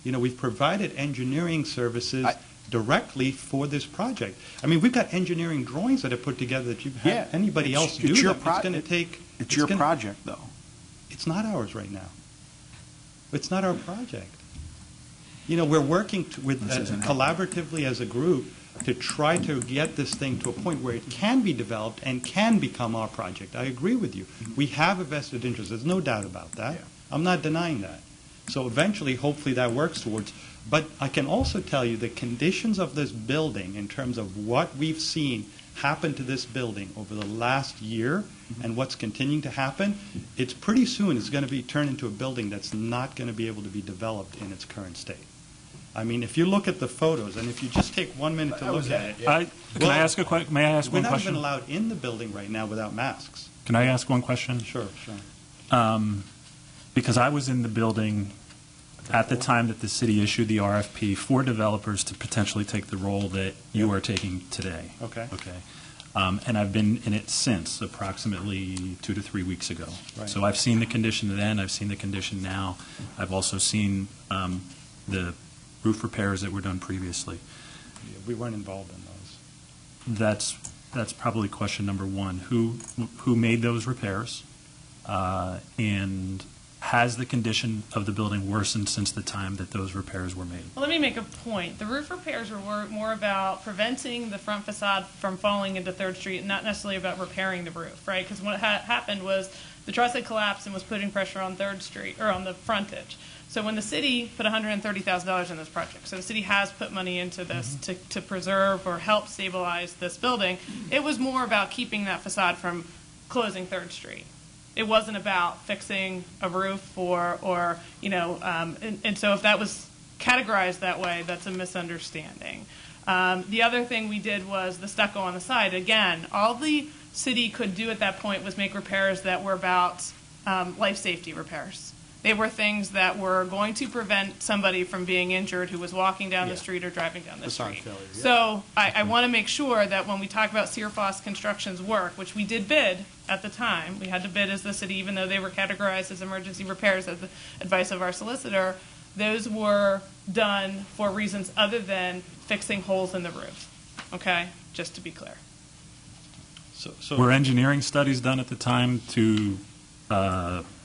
We've provided engineering services directly for this project. I mean, we've got engineering drawings that are put together that you've had anybody else do. It's your them. It's going to take. It's your project, though. It's not ours right now. It's not our project. We're working collaboratively as a group to try to get this thing to a point where it can be developed and can become our project. I agree with you. We have a vested interest. There's no doubt about that. Yeah. I'm not denying that. So eventually, hopefully, that works towards. But I can also tell you the conditions of this building in terms of what we've seen happen to this building over the last year and what's continuing to happen, it's pretty soon it's going to be turned into a building that's not going to be able to be developed in its current state. I mean, if you look at the photos, and if you just take 1 minute to look at it. May I ask one question? We're not even allowed in the building right now without masks. Can I ask one question? Sure. Because I was in the building at the time that the city issued the RFP for developers to potentially take the role that you are taking today. Okay. And I've been in it since, approximately 2 to 3 weeks ago. Right. So I've seen the condition then, I've seen the condition now. I've also seen the roof repairs that were done previously. Yeah, we weren't involved in those. That's probably question number one. Who made those repairs? And has the condition of the building worsened since the time that those repairs were made? Well, let me make a point. The roof repairs were more about preventing the front facade from falling into 3rd Street and not necessarily about repairing the roof, right? Because what happened was the truss had collapsed and was putting pressure on 3rd Street, or on the frontage. So when the city put $130,000 in this project, so the city has put money into this to preserve or help stabilize this building, it was more about keeping that facade from closing 3rd Street. It wasn't about fixing a roof and so if that was categorized that way, that's a misunderstanding. The other thing we did was the stucco on the side. Again, all the city could do at that point was make repairs that were about life safety repairs. They were things that were going to prevent somebody from being injured who was walking down the street or driving down the Facade street. failure, yeah. So I want to make sure that when we talk about Searfoss Construction's work, which we did bid at the time, we had to bid as the city, even though they were categorized as emergency repairs at the advice of our solicitor, those were done for reasons other than fixing holes in the roof. Okay? Just to be clear. So Were engineering studies done at the time to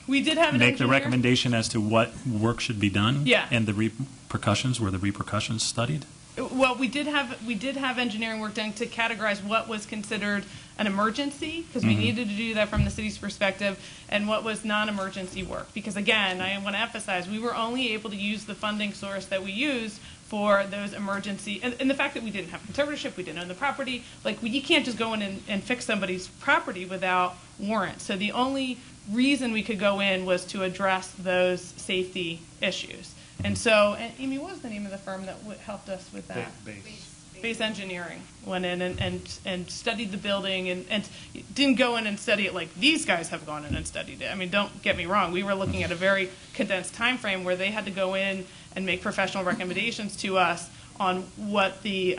We did have an make the engineer. recommendation as to what work should be done? Yeah. And the repercussions, were the repercussions studied? Well, we did have engineering work done to categorize what was considered an emergency, because we needed to do that from the city's perspective, and what was non-emergency work. Because again, I want to emphasize, we were only able to use the funding source that we used for those emergency, and the fact that we didn't have conservatorship, we didn't own the property, you can't just go in and fix somebody's property without warrant. So the only reason we could go in was to address those safety issues. And so, and Amy, what was the name of the firm that helped us with that? Base. Base Engineering went in and studied the building and didn't go in and study it like these guys have gone in and studied it. I mean, don't get me wrong. We were looking at a very condensed time frame where they had to go in and make professional recommendations to us on what the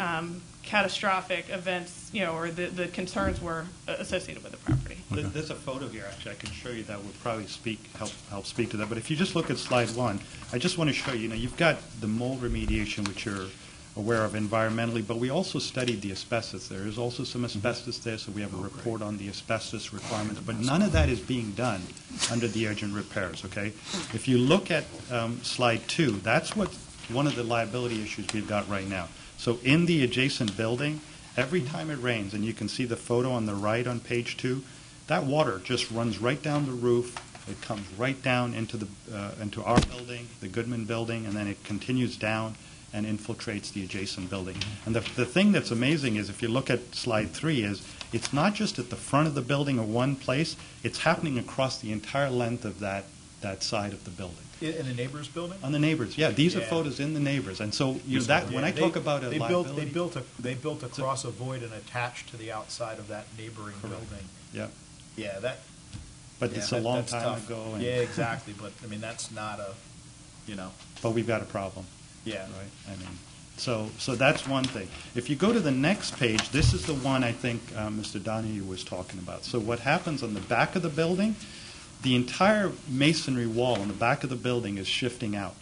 catastrophic events, or the concerns were associated with the property. There's a photo here, actually, I can show you that would probably help speak to that. But if you just look at slide 1, I just want to show you, you've got the mold remediation, which you're aware of environmentally, but we also studied the asbestos. There is also some asbestos there, so we have a report on the asbestos requirements, but none of that is being done under the urgent repairs, okay? If you look at slide 2, that's one of the liability issues we've got right now. So in the adjacent building, every time it rains, and you can see the photo on the right on page 2, that water just runs right down the roof. It comes right down into our building, the Goodman building, and then it continues down and infiltrates the adjacent building. And the thing that's amazing is, if you look at slide 3, is it's not just at the front of the building or one place, it's happening across the entire length of that side of the building. In the neighbor's building? On the neighbors, yeah. These are Yeah. photos in the neighbors. And so when I talk about a liability... They built across a void and attached to the outside of that neighboring building. Yeah. Yeah, that... But yeah, it's a long that's time tough. ago. And, Yeah, exactly, but, I mean, that's not a, But we've got a problem. yeah. Right, I mean, so that's one thing. If you go to the next page, this is the one I think Mr. Donahue was talking about. So what happens on the back of the building, the entire masonry wall on the back of the building is shifting out.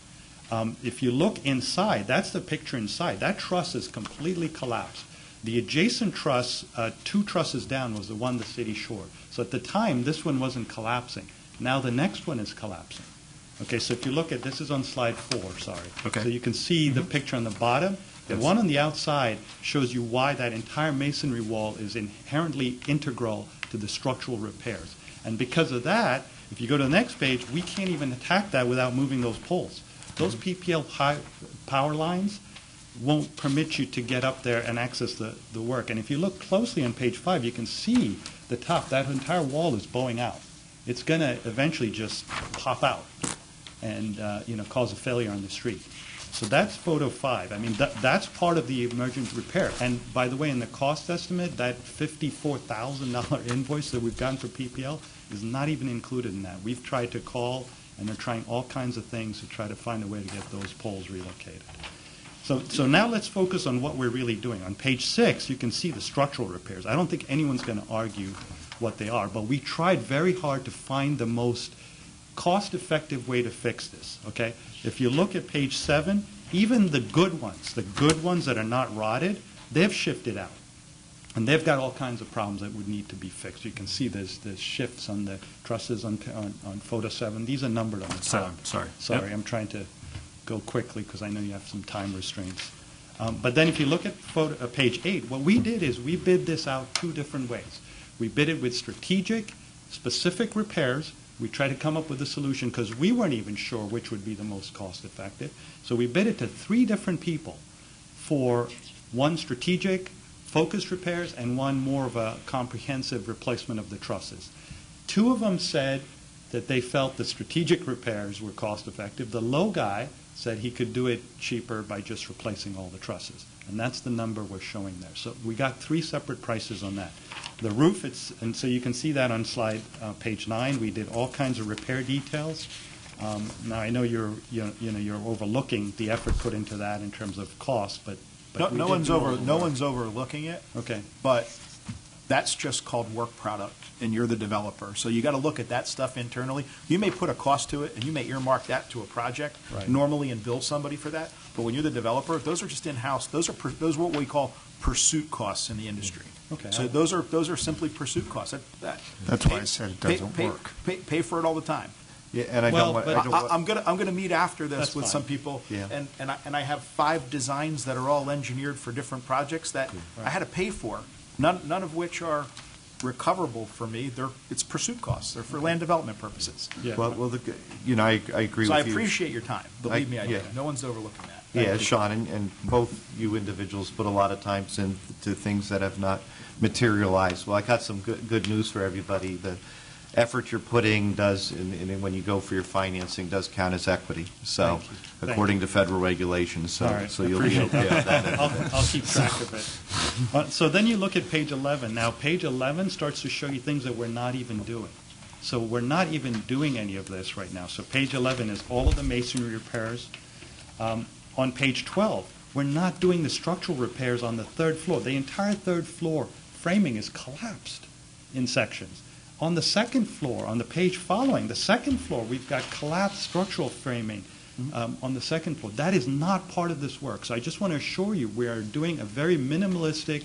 If you look inside, that's the picture inside. That truss is completely collapsed. The adjacent truss, 2 trusses down, was the one the city shored. So at the time, this one wasn't collapsing. Now the next one is collapsing. Okay, so if you look at, this is on slide 4, sorry. Okay. So you can see the picture on the bottom. The Yes. one on the outside shows you why that entire masonry wall is inherently integral to the structural repairs. And because of that, if you go to the next page, we can't even attack that without moving those poles. Those PPL power lines won't permit you to get up there and access the work. And if you look closely on page 5, you can see the top. That entire wall is bowing out. It's going to eventually just pop out and cause a failure on the street. So that's photo 5. I mean, that's part of the emergent repair. And by the way, in the cost estimate, that $54,000 invoice that we've gotten for PPL is not even included in that. We've tried to call, and they're trying all kinds of things to try to find a way to get those poles relocated. So now let's focus on what we're really doing. On page 6, you can see the structural repairs. I don't think anyone's going to argue what they are, but we tried very hard to find the most cost-effective way to fix this, okay? If you look at page 7, even the good ones that are not rotted, they've shifted out. And they've got all kinds of problems that would need to be fixed. You can see there's shifts on the trusses on photo 7. These are numbered on the top. Sorry. Sorry, Yep. I'm trying to go quickly because I know you have some time restraints. But then if you look at page 8, what we did is we bid this out 2 different ways. We bid it with strategic, specific repairs. We tried to come up with a solution because we weren't even sure which would be the most cost-effective. So we bid it to 3 different people for 1 strategic, focused repairs, and 1 more of a comprehensive replacement of the trusses. 2 of them said that they felt the strategic repairs were cost-effective. The low guy said he could do it cheaper by just replacing all the trusses. And that's the number we're showing there. So we got 3 separate prices on that. The roof, and so you can see that on slide page 9. We did all kinds of repair details. Now I know you're overlooking the effort put into that in terms of cost, but we No did one's do all the no work. one's overlooking it, Okay. but that's just called work product, and you're the developer. So you got to look at that stuff internally. You may put a cost to it, and you may earmark that to a project Right. normally and bill somebody for that. But when you're the developer, those are just in-house. Those are what we call pursuit costs in the industry. Okay. So those are simply pursuit costs. That's why I said it doesn't work. Pay for it all the time. Yeah, and I Well, don't want, but- I don't want- I'm gonna meet after this That's with fine. some people, Yeah. and I have 5 designs that are all engineered for different projects that I had to pay for, none of which are recoverable for me. It's pursuit costs. They're for land development purposes. Yeah. well, I agree So with I you. appreciate your time. Believe me, I do. yeah. No one's overlooking that. Yeah, Sean, and both you individuals put a lot of times into things that have not materialized. Well, I got some good news for everybody. effort you're putting does, and when you go for your financing, does count as equity. So, Thank you. Thank according you. to federal regulations, All right, so you'll be appreciate okay on that. that. I'll keep track of it. So then you look at page 11. Now, page 11 starts to show you things that we're not even doing. So we're not even doing any of this right now. So page 11 is all of the masonry repairs. On page 12, we're not doing the structural repairs on the third floor. The entire third floor framing is collapsed in sections. On the second floor, on the page following, the second floor, we've got collapsed structural framing on the second floor. That is not part of this work. So I just want to assure you we are doing a very minimalistic,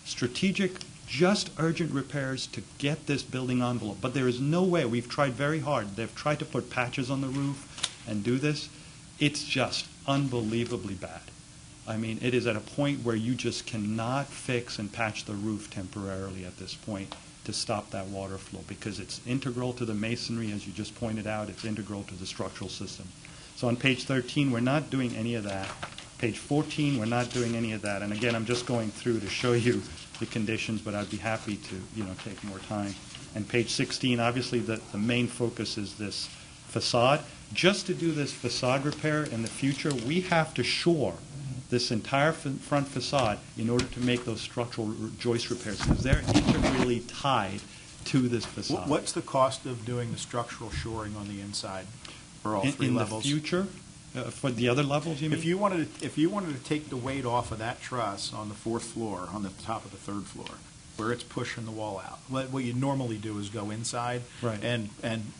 strategic, just urgent repairs to get this building envelope. But there is no way. We've tried very hard. They've tried to put patches on the roof and do this. It's just unbelievably bad. I mean, it is at a point where you just cannot fix and patch the roof temporarily at this point to stop that water flow, because it's integral to the masonry, as you just pointed out. It's integral to the structural system. So on page 13, we're not doing any of that. Page 14, we're not doing any of that. And again, I'm just going through to show you the conditions, but I'd be happy to, take more time. And page 16, obviously the main focus is this facade. Just to do this facade repair in the future, we have to shore this entire front facade in order to make those structural joist repairs, because they're integrally tied to this facade. What's the cost of doing the structural shoring on the inside for all three levels? In the future, for the other levels, you mean? If you wanted to take the weight off of that truss on the fourth floor, on the top of the third floor, where it's pushing the wall out, what you normally do is go inside Right. and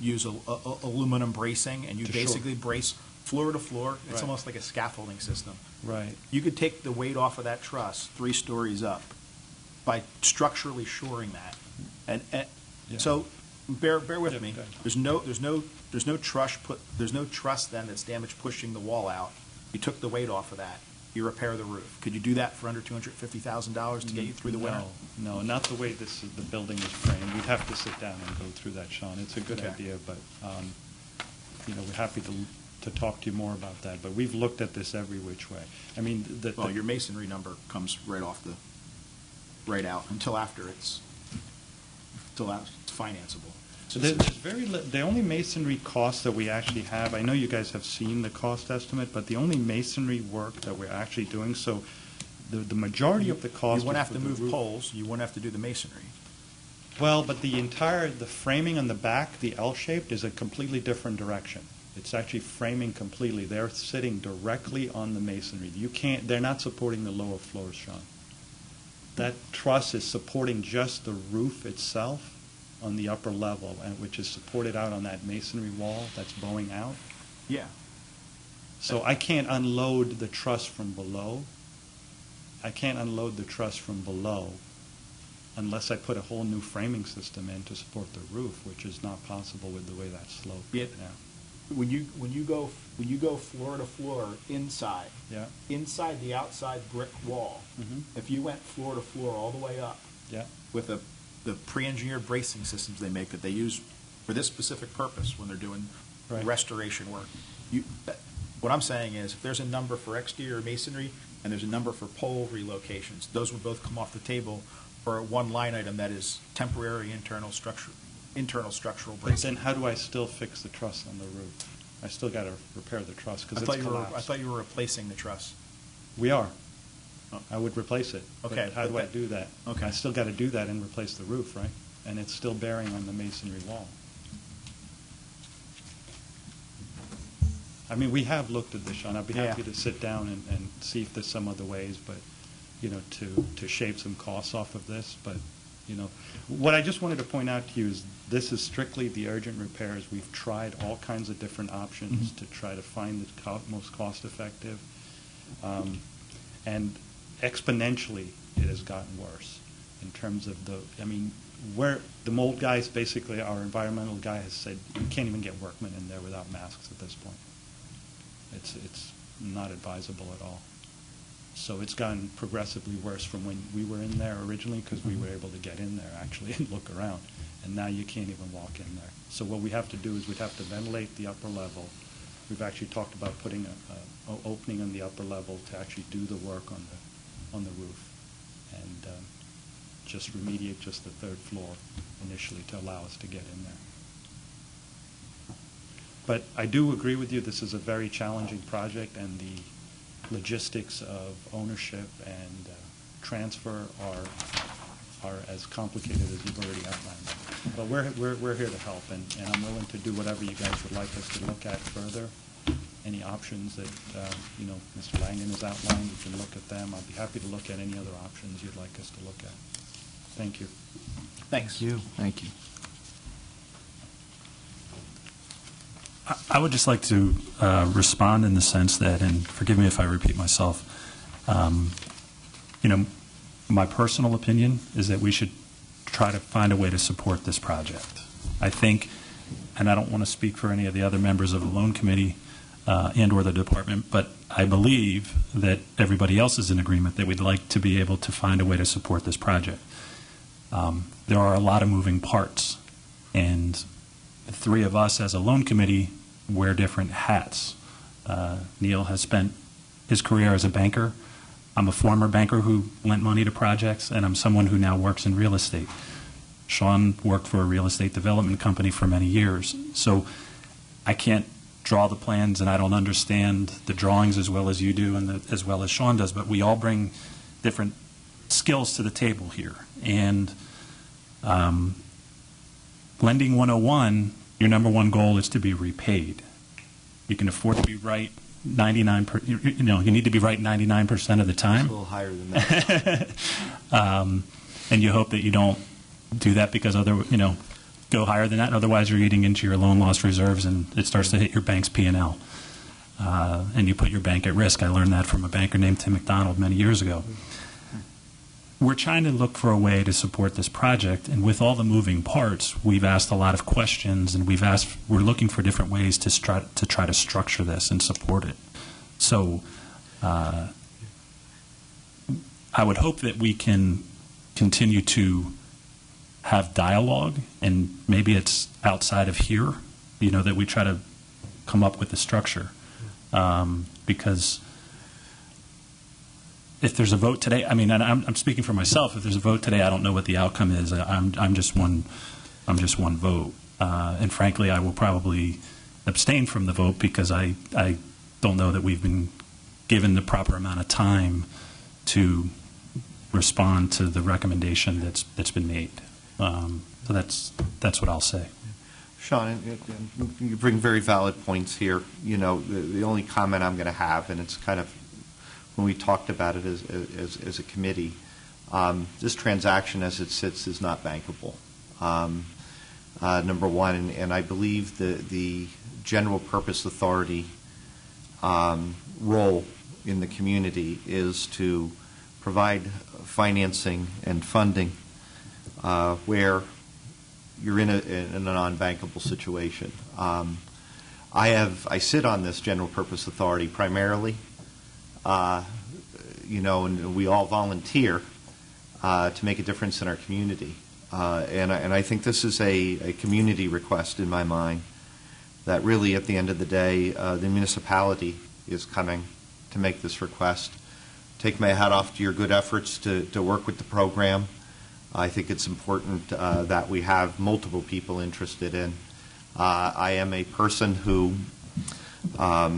use aluminum bracing, and you To basically brace floor to floor. It's Right. almost like a scaffolding system. Right. You could take the weight off of that truss 3 stories up by structurally shoring that. And Yeah. so bear with Yeah, me. go ahead. There's no truss then that's damaged pushing the wall out. You took the weight off of that. You repair the roof. Could you do that for under $250,000 to get you through the winter? No, not the way the building is framed. We'd have to sit down and go through that, Sean. It's a good Okay. idea, but, we're happy to talk to you more about that. But we've looked at this every which way. I mean, Well, your masonry number comes right out until after it's financeable. So there's the only masonry cost that we actually have, I know you guys have seen the cost estimate, but the only masonry work that we're actually doing, so the majority of the cost. You wouldn't is have to for the move roof. poles, you wouldn't have to do the masonry. Well, but the framing on the back, the L-shaped, is a completely different direction. It's actually framing completely. They're sitting directly on the masonry. They're not supporting the lower floors, Sean. That truss is supporting just the roof itself on the upper level, which is supported out on that masonry wall that's bowing out. Yeah. So I can't unload the truss from below. Unless I put a whole new framing system in to support the roof, which is not possible with the way that's sloped Yeah. right now. When you go floor to floor inside, Yeah. inside the outside brick wall, Mhm. if you went floor to floor all the way up Yeah. with the pre-engineered bracing systems they make that they use for this specific purpose when they're doing Right. restoration work, what I'm saying is if there's a number for exterior masonry and there's a number for pole relocations, those would both come off the table for one line item that is temporary internal structural But bracing. then how do I still fix the truss on the roof? I still got to repair the truss because I it's thought collapsed. you were replacing the truss. We are. Oh. I would replace it. Okay, But how but do I that- do that? Okay. I still got to do that and replace the roof, right? And it's still bearing on the masonry wall. I mean, we have looked at this, Sean. I'd be happy Yeah. to sit down and see if there's some other ways, but, to shave some costs off of this. But, what I just wanted to point out to you is this is strictly the urgent repairs. We've tried all kinds of different options to try to find the most cost-effective. And exponentially, it has gotten worse in terms of where the mold guys, basically our environmental guy has said, you can't even get workmen in there without masks at this point. It's not advisable at all. So it's gotten progressively worse from when we were in there originally, because we were able to get in there actually and look around. And now you can't even walk in there. So what we have to do is we'd have to ventilate the upper level. We've actually talked about putting an opening on the upper level to actually do the work on the roof, and just remediate just the third floor initially to allow us to get in there. But I do agree with you, this is a very challenging project, and the logistics of ownership and transfer are as complicated as you've already outlined. But we're here to help, and I'm willing to do whatever you guys would like us to look at further. Any options that, Mr. Langen has outlined, you can look at them. I'd be happy to look at any other options you'd like us to look at. Thank you. Thanks. Thank you. I would just like to respond in the sense that, and forgive me if I repeat myself, my personal opinion is that we should try to find a way to support this project. I think, and I don't want to speak for any of the other members of the loan committee and or the department, but I believe that everybody else is in agreement that we'd like to be able to find a way to support this project. There are a lot of moving parts, and the three of us as a loan committee wear different hats. Neil has spent his career as a banker. I'm a former banker who lent money to projects, and I'm someone who now works in real estate. Sean worked for a real estate development company for many years. So I can't draw the plans, and I don't understand the drawings as well as you do and as well as Sean does, but we all bring different skills to the table here. And Lending 101, your number one goal is to be repaid. You can afford to be right 99%, you need to be right 99% of the time. It's a little higher than that. And you hope that you don't do that because go higher than that. Otherwise, you're eating into your loan loss reserves, and it starts to hit your bank's P&L. And you put your bank at risk. I learned that from a banker named Tim McDonald many years ago. We're trying to look for a way to support this project, and with all the moving parts, we've asked a lot of questions, and we're looking for different ways to try to structure this and support it. So I would hope that we can continue to have dialogue, and maybe it's outside of here, that we try to come up with a structure, because if there's a vote today, and I'm speaking for myself. If there's a vote today, I don't know what the outcome is. I'm just one vote, and frankly, I will probably abstain from the vote because I don't know that we've been given the proper amount of time to respond to the recommendation that's been made. So that's what I'll say. Sean, you bring very valid points here. The only comment I'm going to have, and it's kind of when we talked about it as a committee, this transaction as it sits is not bankable. Number one, and I believe the general purpose authority role in the community is to provide financing and funding where you're in a non-bankable situation. I sit on this general purpose authority primarily, and we all volunteer to make a difference in our community. And I think this is a community request in my mind that really at the end of the day, the municipality is coming to make this request. Take my hat off to your good efforts to work with the program. I think it's important that we have multiple people interested in. I am a person who, I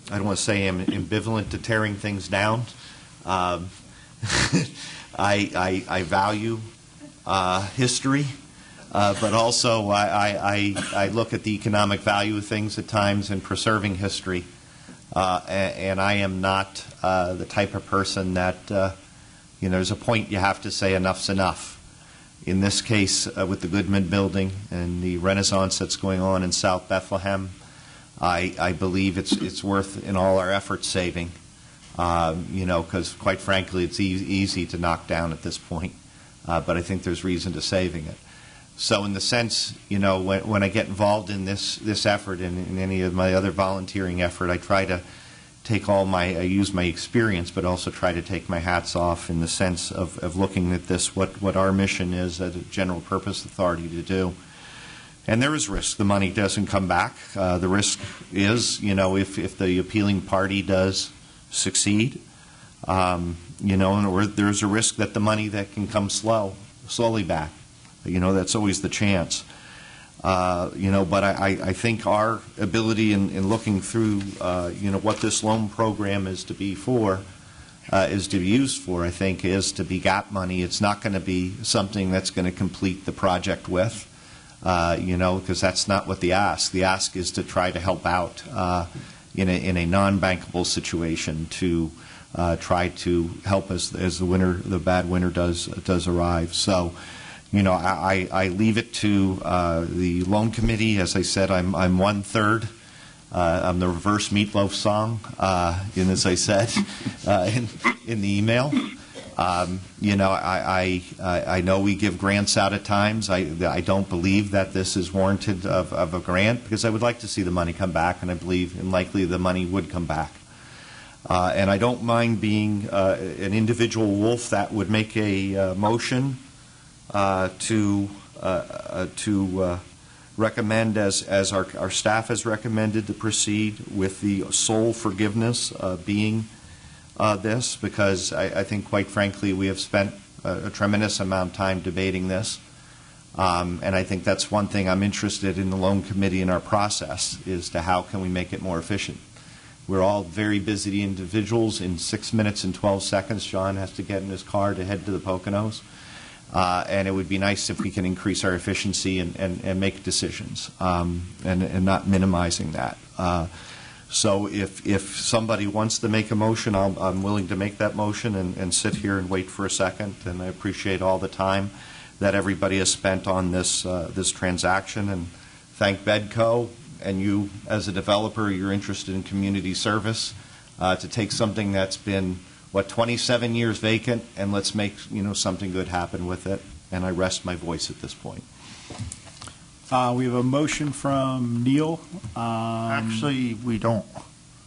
don't want to say I'm ambivalent to tearing things down. I value history, but also I look at the economic value of things at times in preserving history. And I am not the type of person that, there's a point you have to say enough's enough. In this case, with the Goodman Building and the Renaissance that's going on in South Bethlehem, I believe it's worth in all our efforts saving, because quite frankly, it's easy to knock down at this point, but I think there's reason to saving it. So in the sense, when I get involved in this effort and in any of my other volunteering effort, I try to take I use my experience, but also try to take my hats off in the sense of looking at this, what our mission is as a general purpose authority to do. And there is risk. The money doesn't come back. The risk is, if the appealing party does succeed, or there's a risk that the money that can come slowly back. That's always the chance. But I think our ability in looking through, what this loan program is to be for, is to be used for, I think, is to be gap money. It's not going to be something that's going to complete the project with, because that's not what the ask. The ask is to try to help out in a non-bankable situation to try to help as the bad winter does arrive. So, I leave it to the loan committee. As I said, I'm 1/3. I'm the reverse meatloaf song, and as I said in the email. I know we give grants out at times. I don't believe that this is warranted of a grant, because I would like to see the money come back, and I believe and likely the money would come back. And I don't mind being an individual wolf that would make a motion to recommend, as our staff has recommended, to proceed with the sole forgiveness being this, because I think, quite frankly, we have spent a tremendous amount of time debating this. And I think that's one thing I'm interested in the loan committee in our process, is to how can we make it more efficient. We're all very busy individuals. In 6 minutes and 12 seconds, John has to get in his car to head to the Poconos. And it would be nice if we can increase our efficiency and make decisions, and not minimizing that. So if somebody wants to make a motion, I'm willing to make that motion and sit here and wait for a second. And I appreciate all the time that everybody has spent on this transaction, and thank Bedco and you as a developer. You're interested in community service, to take something that's been 27 years vacant, and let's make something good happen with it. And I rest my voice at this point. We have a motion from Neil. Actually, we don't.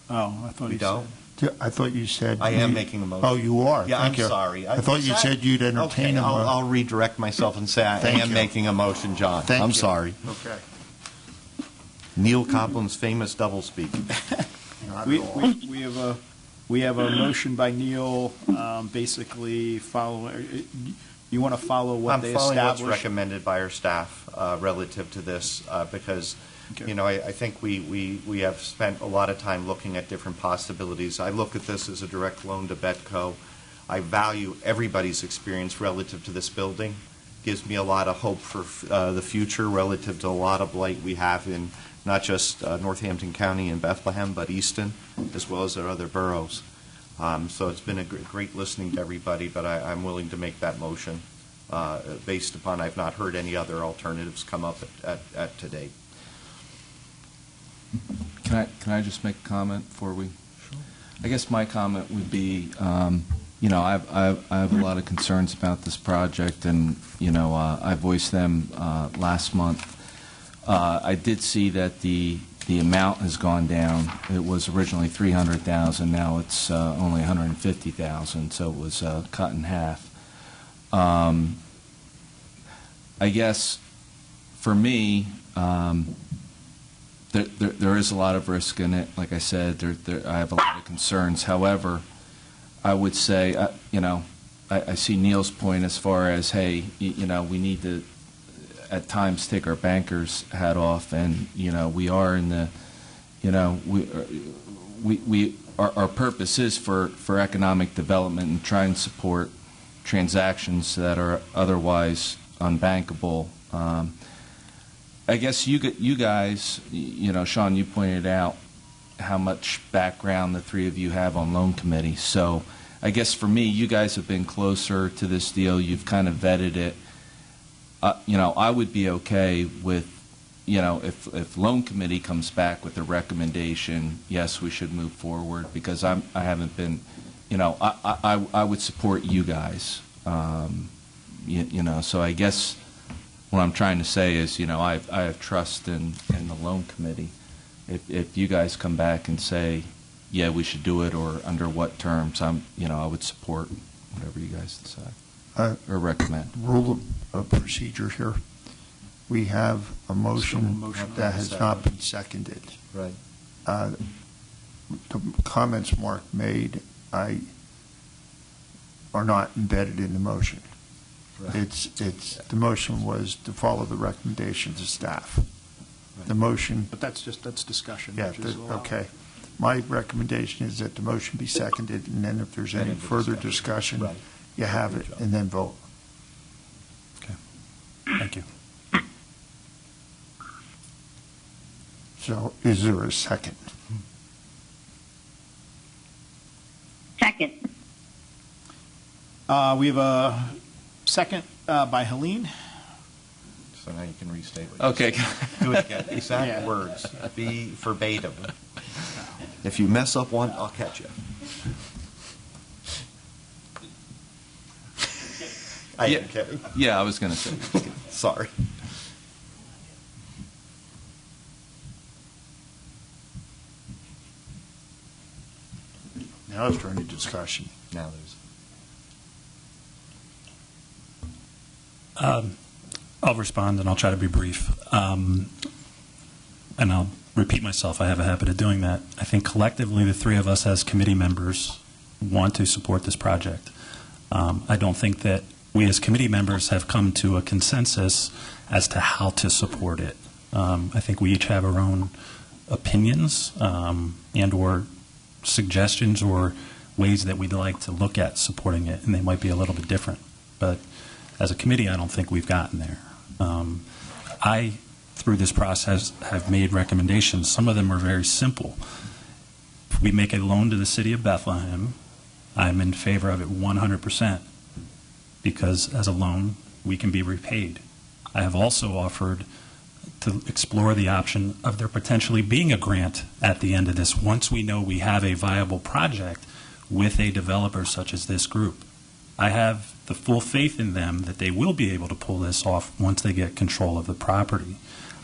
Oh, I thought We he don't? said. I thought you said. I am making a motion. Oh, you are? Yeah, Thank I'm you. sorry. I thought you said you'd entertain Okay, a motion. I'll redirect myself and say I Thank am you. making a motion, John. Thank I'm you. sorry. Okay. Neil Copland's famous doublespeak. Not We, at all. we have a motion by Neil, basically following. You want to follow what I'm they following what's established? recommended by our staff relative to this, because Okay. I think we have spent a lot of time looking at different possibilities. I look at this as a direct loan to Bedco. I value everybody's experience relative to this building. Gives me a lot of hope for the future relative to a lot of blight we have in not just Northampton County and Bethlehem, but Easton, as well as our other boroughs. So it's been a great listening to everybody, but I'm willing to make that motion based upon I've not heard any other alternatives come up at to date. Can I just make a comment before we? Sure. I guess my comment would be, I have a lot of concerns about this project, and I voiced them last month. I did see that the amount has gone down. It was originally $300,000. Now it's only $150,000. So it was cut in half. I guess for me. There is a lot of risk in it. Like I said, I have a lot of concerns. However, I would say, I see Neil's point as far as, hey, we need to, at times, take our banker's hat off, and we are in the, our purpose is for economic development and try and support transactions that are otherwise unbankable. I guess you guys, Sean, you pointed out how much background the three of you have on loan committee. So I guess for me, you guys have been closer to this deal. You've kind of vetted it. I would be okay with, if loan committee comes back with a recommendation, yes, we should move forward, because I haven't been, I would support you guys. So I guess what I'm trying to say is, I have trust in the loan committee. If you guys come back and say, yeah, we should do it, or under what terms, I would support whatever you guys decide or recommend. Rule of procedure here. We have a motion that has not been seconded. Right. The comments Mark made are not embedded in the motion. The motion was to follow the recommendations of staff. The motion, But that's discussion. yeah, which is allowed. okay. My recommendation is that the motion be seconded, and then if there's any End of further discussion. discussion, Right. you have it, and then vote. Okay. Thank you. So is there a second? Second. We have a second by Helene. So now you can restate what Okay. you said. Do it again. Exact Yeah. words. Be verbatim. If you mess up one, I'll catch you. I am kidding. Yeah, I was going to say. Sorry. Now is there any discussion? Now there's. I'll respond, and I'll try to be brief. And I'll repeat myself. I have a habit of doing that. I think collectively, the three of us as committee members want to support this project. I don't think that we as committee members have come to a consensus as to how to support it. I think we each have our own opinions and or suggestions or ways that we'd like to look at supporting it, and they might be a little bit different. But as a committee, I don't think we've gotten there. I, through this process, have made recommendations. Some of them are very simple. If we make a loan to the city of Bethlehem, I'm in favor of it 100%, because as a loan, we can be repaid. I have also offered to explore the option of there potentially being a grant at the end of this once we know we have a viable project with a developer such as this group. I have the full faith in them that they will be able to pull this off once they get control of the property.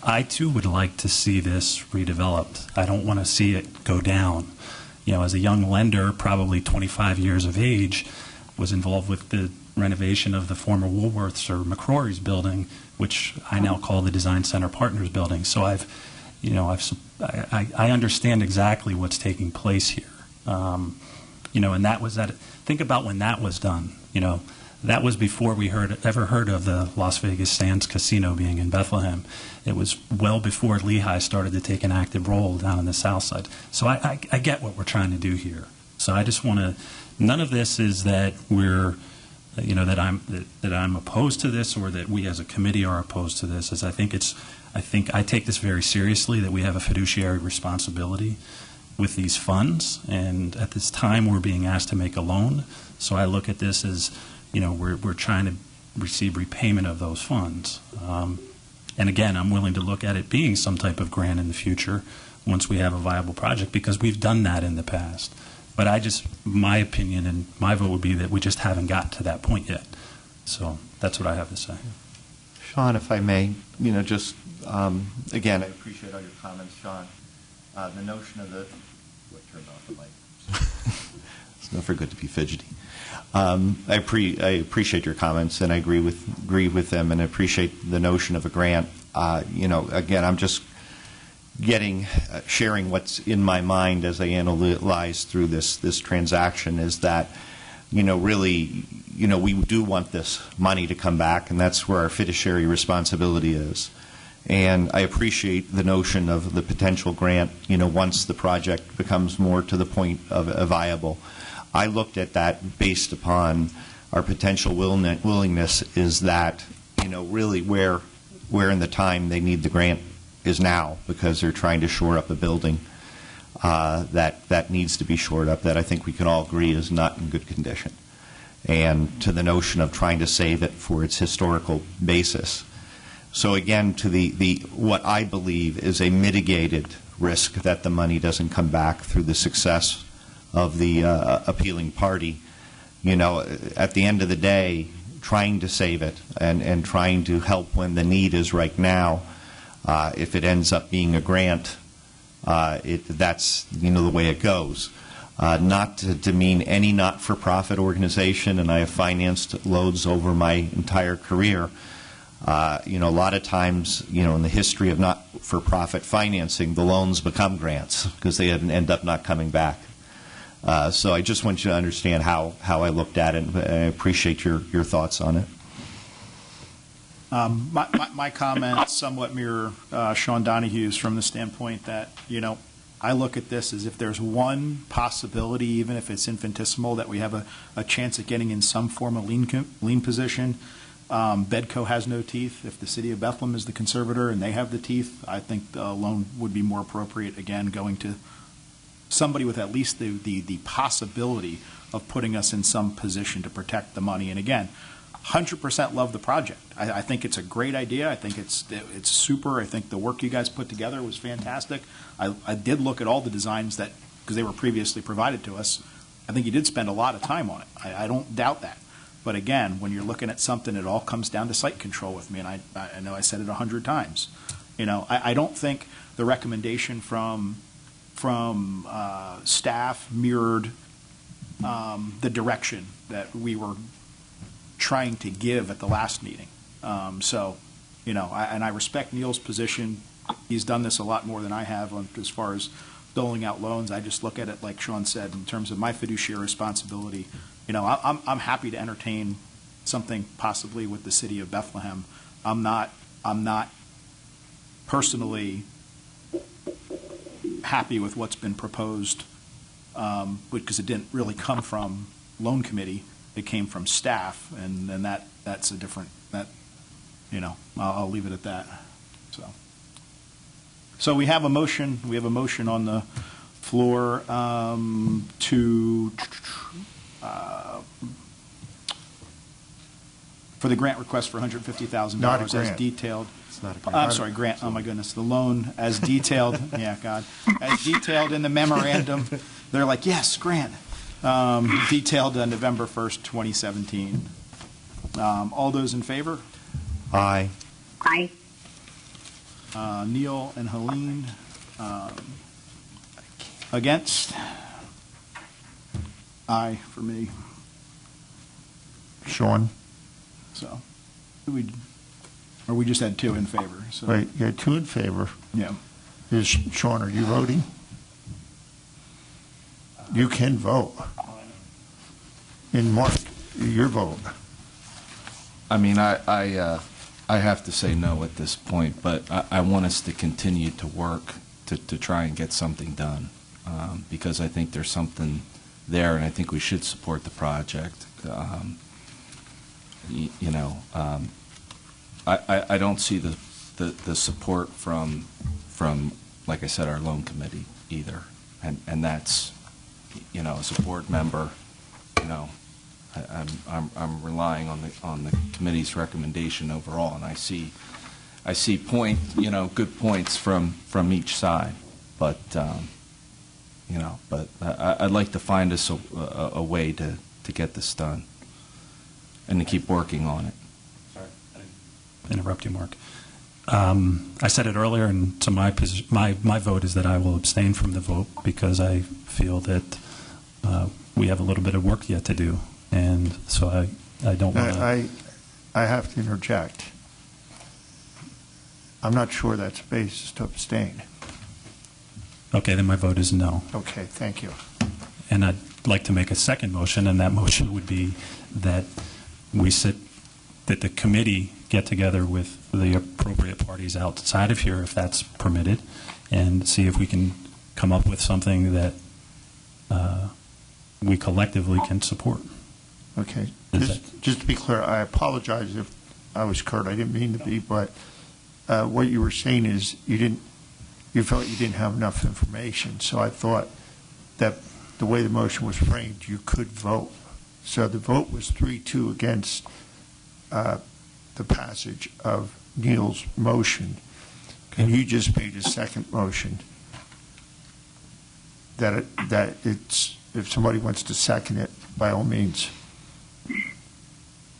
I, too, would like to see this redeveloped. I don't want to see it go down. You know, as a young lender, probably 25 years of age, was involved with the renovation of the former Woolworths or McCrory's building, which I now call the Design Center Partners building. So I understand exactly what's taking place here. And that was that. Think about when that was done. That was before we ever heard of the Las Vegas Sands Casino being in Bethlehem. It was well before Lehigh started to take an active role down in the south side. So I get what we're trying to do here. So I just want to. None of this is that we're, that I'm opposed to this or that we as a committee are opposed to this. I think I take this very seriously, that we have a fiduciary responsibility with these funds, and at this time we're being asked to make a loan. So I look at this as, we're trying to receive repayment of those funds. And again, I'm willing to look at it being some type of grant in the future once we have a viable project, because we've done that in the past. But my opinion and my vote would be that we just haven't gotten to that point yet. So that's what I have to say. Sean, if I may, again, I appreciate all your comments, Sean. The notion of turned off the mic. It's never good to be fidgety. I appreciate your comments, and I agree with them, and I appreciate the notion of a grant. Again, I'm just sharing what's in my mind as I analyze through this transaction, is that, really, we do want this money to come back, and that's where our fiduciary responsibility is. And I appreciate the notion of the potential grant, once the project becomes more to the point of viable. I looked at that based upon our potential willingness is that, really where in the time they need the grant is now, because they're trying to shore up a building that needs to be shored up, that I think we can all agree is not in good condition. And to the notion of trying to save it for its historical basis. So again, to the what I believe is a mitigated risk that the money doesn't come back through the success of the appealing party. At the end of the day, trying to save it and trying to help when the need is right now, if it ends up being a grant, that's the way it goes. Not to demean any not-for-profit organization, and I have financed loads over my entire career. A lot of times, in the history of not-for-profit financing, the loans become grants because they end up not coming back. So I just want you to understand how I looked at it, and I appreciate your thoughts on it. My comments somewhat mirror Sean Donahue's from the standpoint that, I look at this as if there's one possibility, even if it's infinitesimal, that we have a chance at getting in some form of lien position. Bedco has no teeth. If the city of Bethlehem is the conservator and they have the teeth, I think the loan would be more appropriate, again, going to somebody with at least the possibility of putting us in some position to protect the money. And again, 100% love the project. I think it's a great idea. I think it's super. I think the work you guys put together was fantastic. I did look at all the designs because they were previously provided to us. I think you did spend a lot of time on it. I don't doubt that. But again, when you're looking at something, it all comes down to site control with me. And I know I said it 100 times. I don't think the recommendation from staff mirrored the direction that we were trying to give at the last meeting. And I respect Neil's position. He's done this a lot more than I have as far as doling out loans. I just look at it, like Sean said, in terms of my fiduciary responsibility. I'm happy to entertain something possibly with the city of Bethlehem. I'm not personally happy with what's been proposed because it didn't really come from loan committee. It came from staff, and that's a different, I'll leave it at that. So we have a motion. We have a motion on the floor for the grant request for $150,000 as detailed. It's not a grant. I'm sorry, grant. Oh my goodness, the loan as detailed. Yeah, God, as detailed in the memorandum. They're like, yes, grant. Detailed on November 1st, 2017. All those in favor? Aye. Aye. Neil and Helene. Against? Aye for me. Sean? So, we just had two in favor. So. Right, you had 2 in favor. Yeah. Sean, are you voting? You can vote. And Mark, your vote. I mean, I have to say no at this point, but I want us to continue to work to try and get something done because I think there's something there, and I think we should support the project. I don't see the support from like I said, our loan committee either, and that's as a board member, I'm relying on the committee's recommendation overall, and I see good points from each side, but I'd like to find us a way to get this done and to keep working on it. Sorry, interrupt you, Mark. I said it earlier, and so my vote is that I will abstain from the vote because I feel that we have a little bit of work yet to do, and so I don't want to. I have to interject. I'm not sure that's a basis to abstain. Okay, then my vote is no. Okay, thank you. And I'd like to make a second motion, and that motion would be that that the committee get together with the appropriate parties outside of here, if that's permitted, and see if we can come up with something that we collectively can support. Okay. Just to be clear, I apologize if I was curt. I didn't mean to be, but what you were saying is you felt you didn't have enough information. So I thought that the way the motion was framed, you could vote. So the vote was 3-2 against the passage of Neil's motion, and you just made a second motion that it's, if somebody wants to second it, by all means.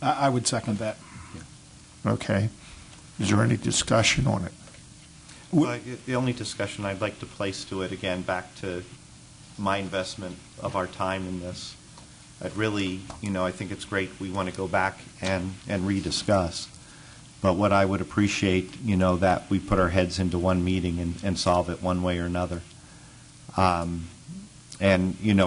I would second that. Okay. Is there any discussion on it? The only discussion I'd like to place to it, again, back to my investment of our time in this. I'd really, I think it's great. We want to go back and rediscuss. But what I would appreciate, that we put our heads into one meeting and solve it one way or another. And,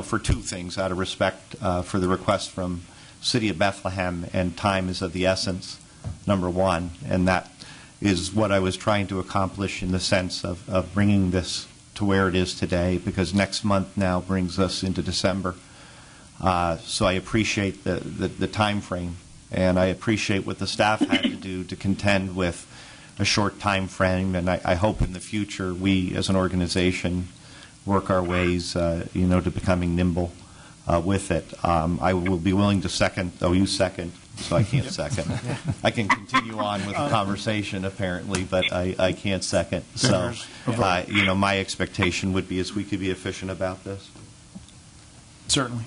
for two things, out of respect for the request from City of Bethlehem, and time is of the essence. number one. And that is what I was trying to accomplish in the sense of bringing this to where it is today, because next month now brings us into December. So I appreciate the time frame, and I appreciate what the staff had to do to contend with a short time frame, and I hope in the future we as an organization work our ways to becoming nimble with it. I will be willing to second, you second, so I can't second. I can continue on with the conversation apparently, but I can't second. So my expectation would be is we could be efficient about this. Certainly.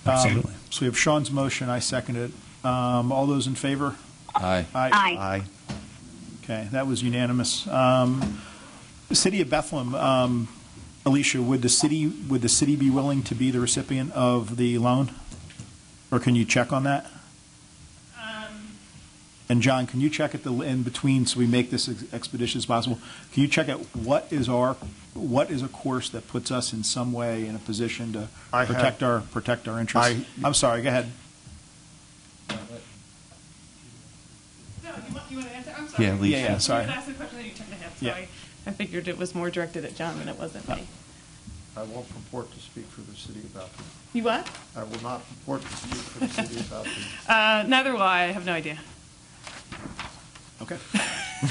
Absolutely. So we have Sean's motion, I second it. All those in favor? Aye. Aye. Okay, that was unanimous. The City of Bethlehem, Alicia, would the city be willing to be the recipient of the loan? Or can you check on that? And John, can you check at the in between so we make this as expeditious as possible? Can you check at what is a course that puts us in some way in a position to protect our interests? I'm sorry. Go ahead. No, you want to answer? I'm sorry. Yeah, Alicia. Yeah, sorry. You had asked the question and you turned to him. Yeah. Sorry. I figured it was more directed at John than it wasn't me. I won't purport to speak for the city about them. You what? I will not purport to speak for the city about them. Neither will I. I have no idea. Okay.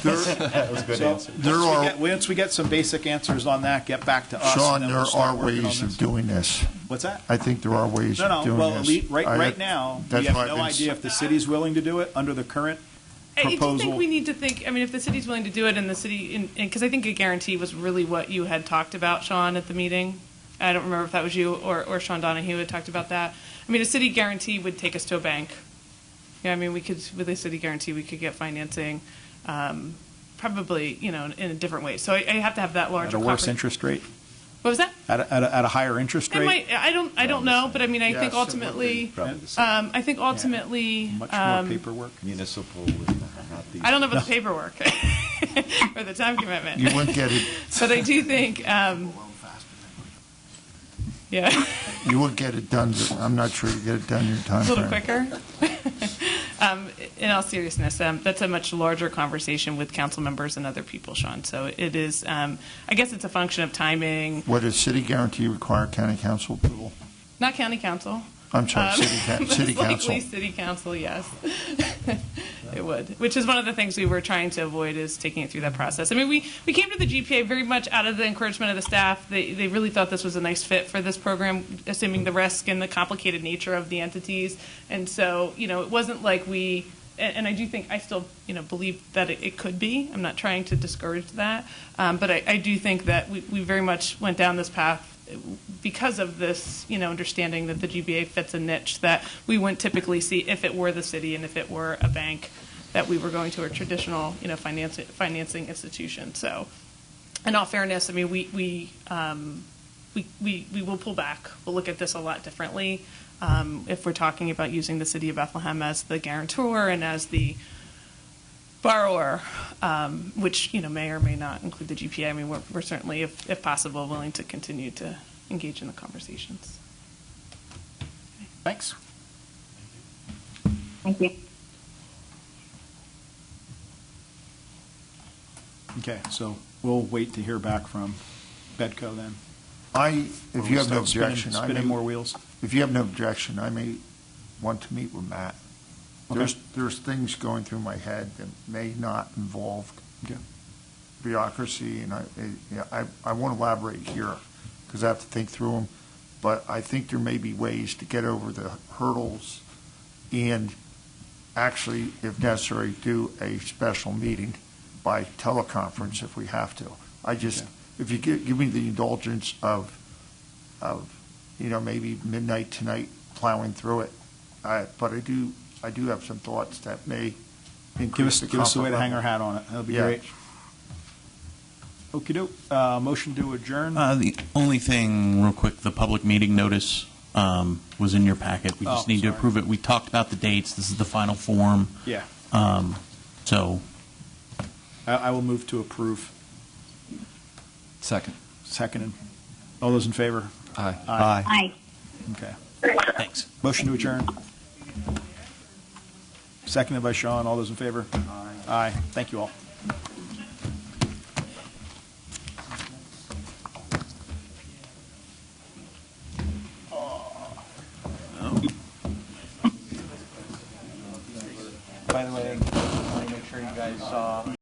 That was a good answer. Once we get some basic answers on that, get back to us. Sean, and then there we'll start are working ways on of this. doing this. What's that? I think there are ways of doing well, this. right now, we That's have why I've no been idea if the city's willing to do it under the current I proposal. do think we need to think, if the city's willing to do it and the city, because I think a guarantee was really what you had talked about, Sean, at the meeting. I don't remember if that was you or Sean Donahue had talked about that. A city guarantee would take us to a bank. Yeah, we could, with a city guarantee, we could get financing, probably, in a different way. So I have to have that larger. At a worse interest rate? What was that? At a higher interest rate? It might, I don't know, but I think Yes, it would ultimately, be. Probably the same. I think ultimately, Much more paperwork? Municipal would not these. I don't know about the paperwork or the time commitment. You wouldn't get it. But I do think, yeah, You wouldn't get it done. I'm not sure you get it done in your time a little frame. quicker. In all seriousness, that's a much larger conversation with council members and other people, Sean. So it is, I guess it's a function of timing, What does city guarantee require county council approval? not county council. I'm sorry, city Most council. likely city council, yes. It would, which is one of the things we were trying to avoid, is taking it through that process. We came to the GPA very much out of the encouragement of the staff. They really thought this was a nice fit for this program, assuming the risk and the complicated nature of the entities. And so, it wasn't like we, and I do think, I still, believe that it could be. I'm not trying to discourage that. But I do think that we very much went down this path because of this, understanding that the GBA fits a niche that we wouldn't typically see if it were the city and if it were a bank, that we were going to a traditional, financing institution. So, in all fairness, we will pull back. We'll look at this a lot differently if we're talking about using the city of Bethlehem as the guarantor and as the borrower, which may or may not include the GPA. We're certainly, if possible, willing to continue to engage in the conversations. Thanks. Thank you. Okay, so we'll wait to hear back from Bedco then. If you have no objection, Spinning more wheels. If you have no objection, I may want to meet with Matt. Okay. There's things going through my head that may not involve Okay. bureaucracy, and I won't elaborate here because I have to think through them. But I think there may be ways to get over the hurdles and actually, if necessary, do a special meeting by teleconference if we have to. If you give me the indulgence of maybe midnight tonight plowing through it, but I do have some thoughts that may increase the Give us a way to comfort hang our level. hat on it. That'll be Yeah. great. Okey-doke. Motion to adjourn. The only thing, real quick, the public meeting notice was in your packet. We just need to sorry. approve it. We talked about the dates. This is the final form. Yeah. So I will move to approve. Second. Seconded. All those in favor? Aye. Aye. Okay. thanks. Motion to adjourn. Seconded by Sean. All those in favor? Aye. Aye. Thank you all.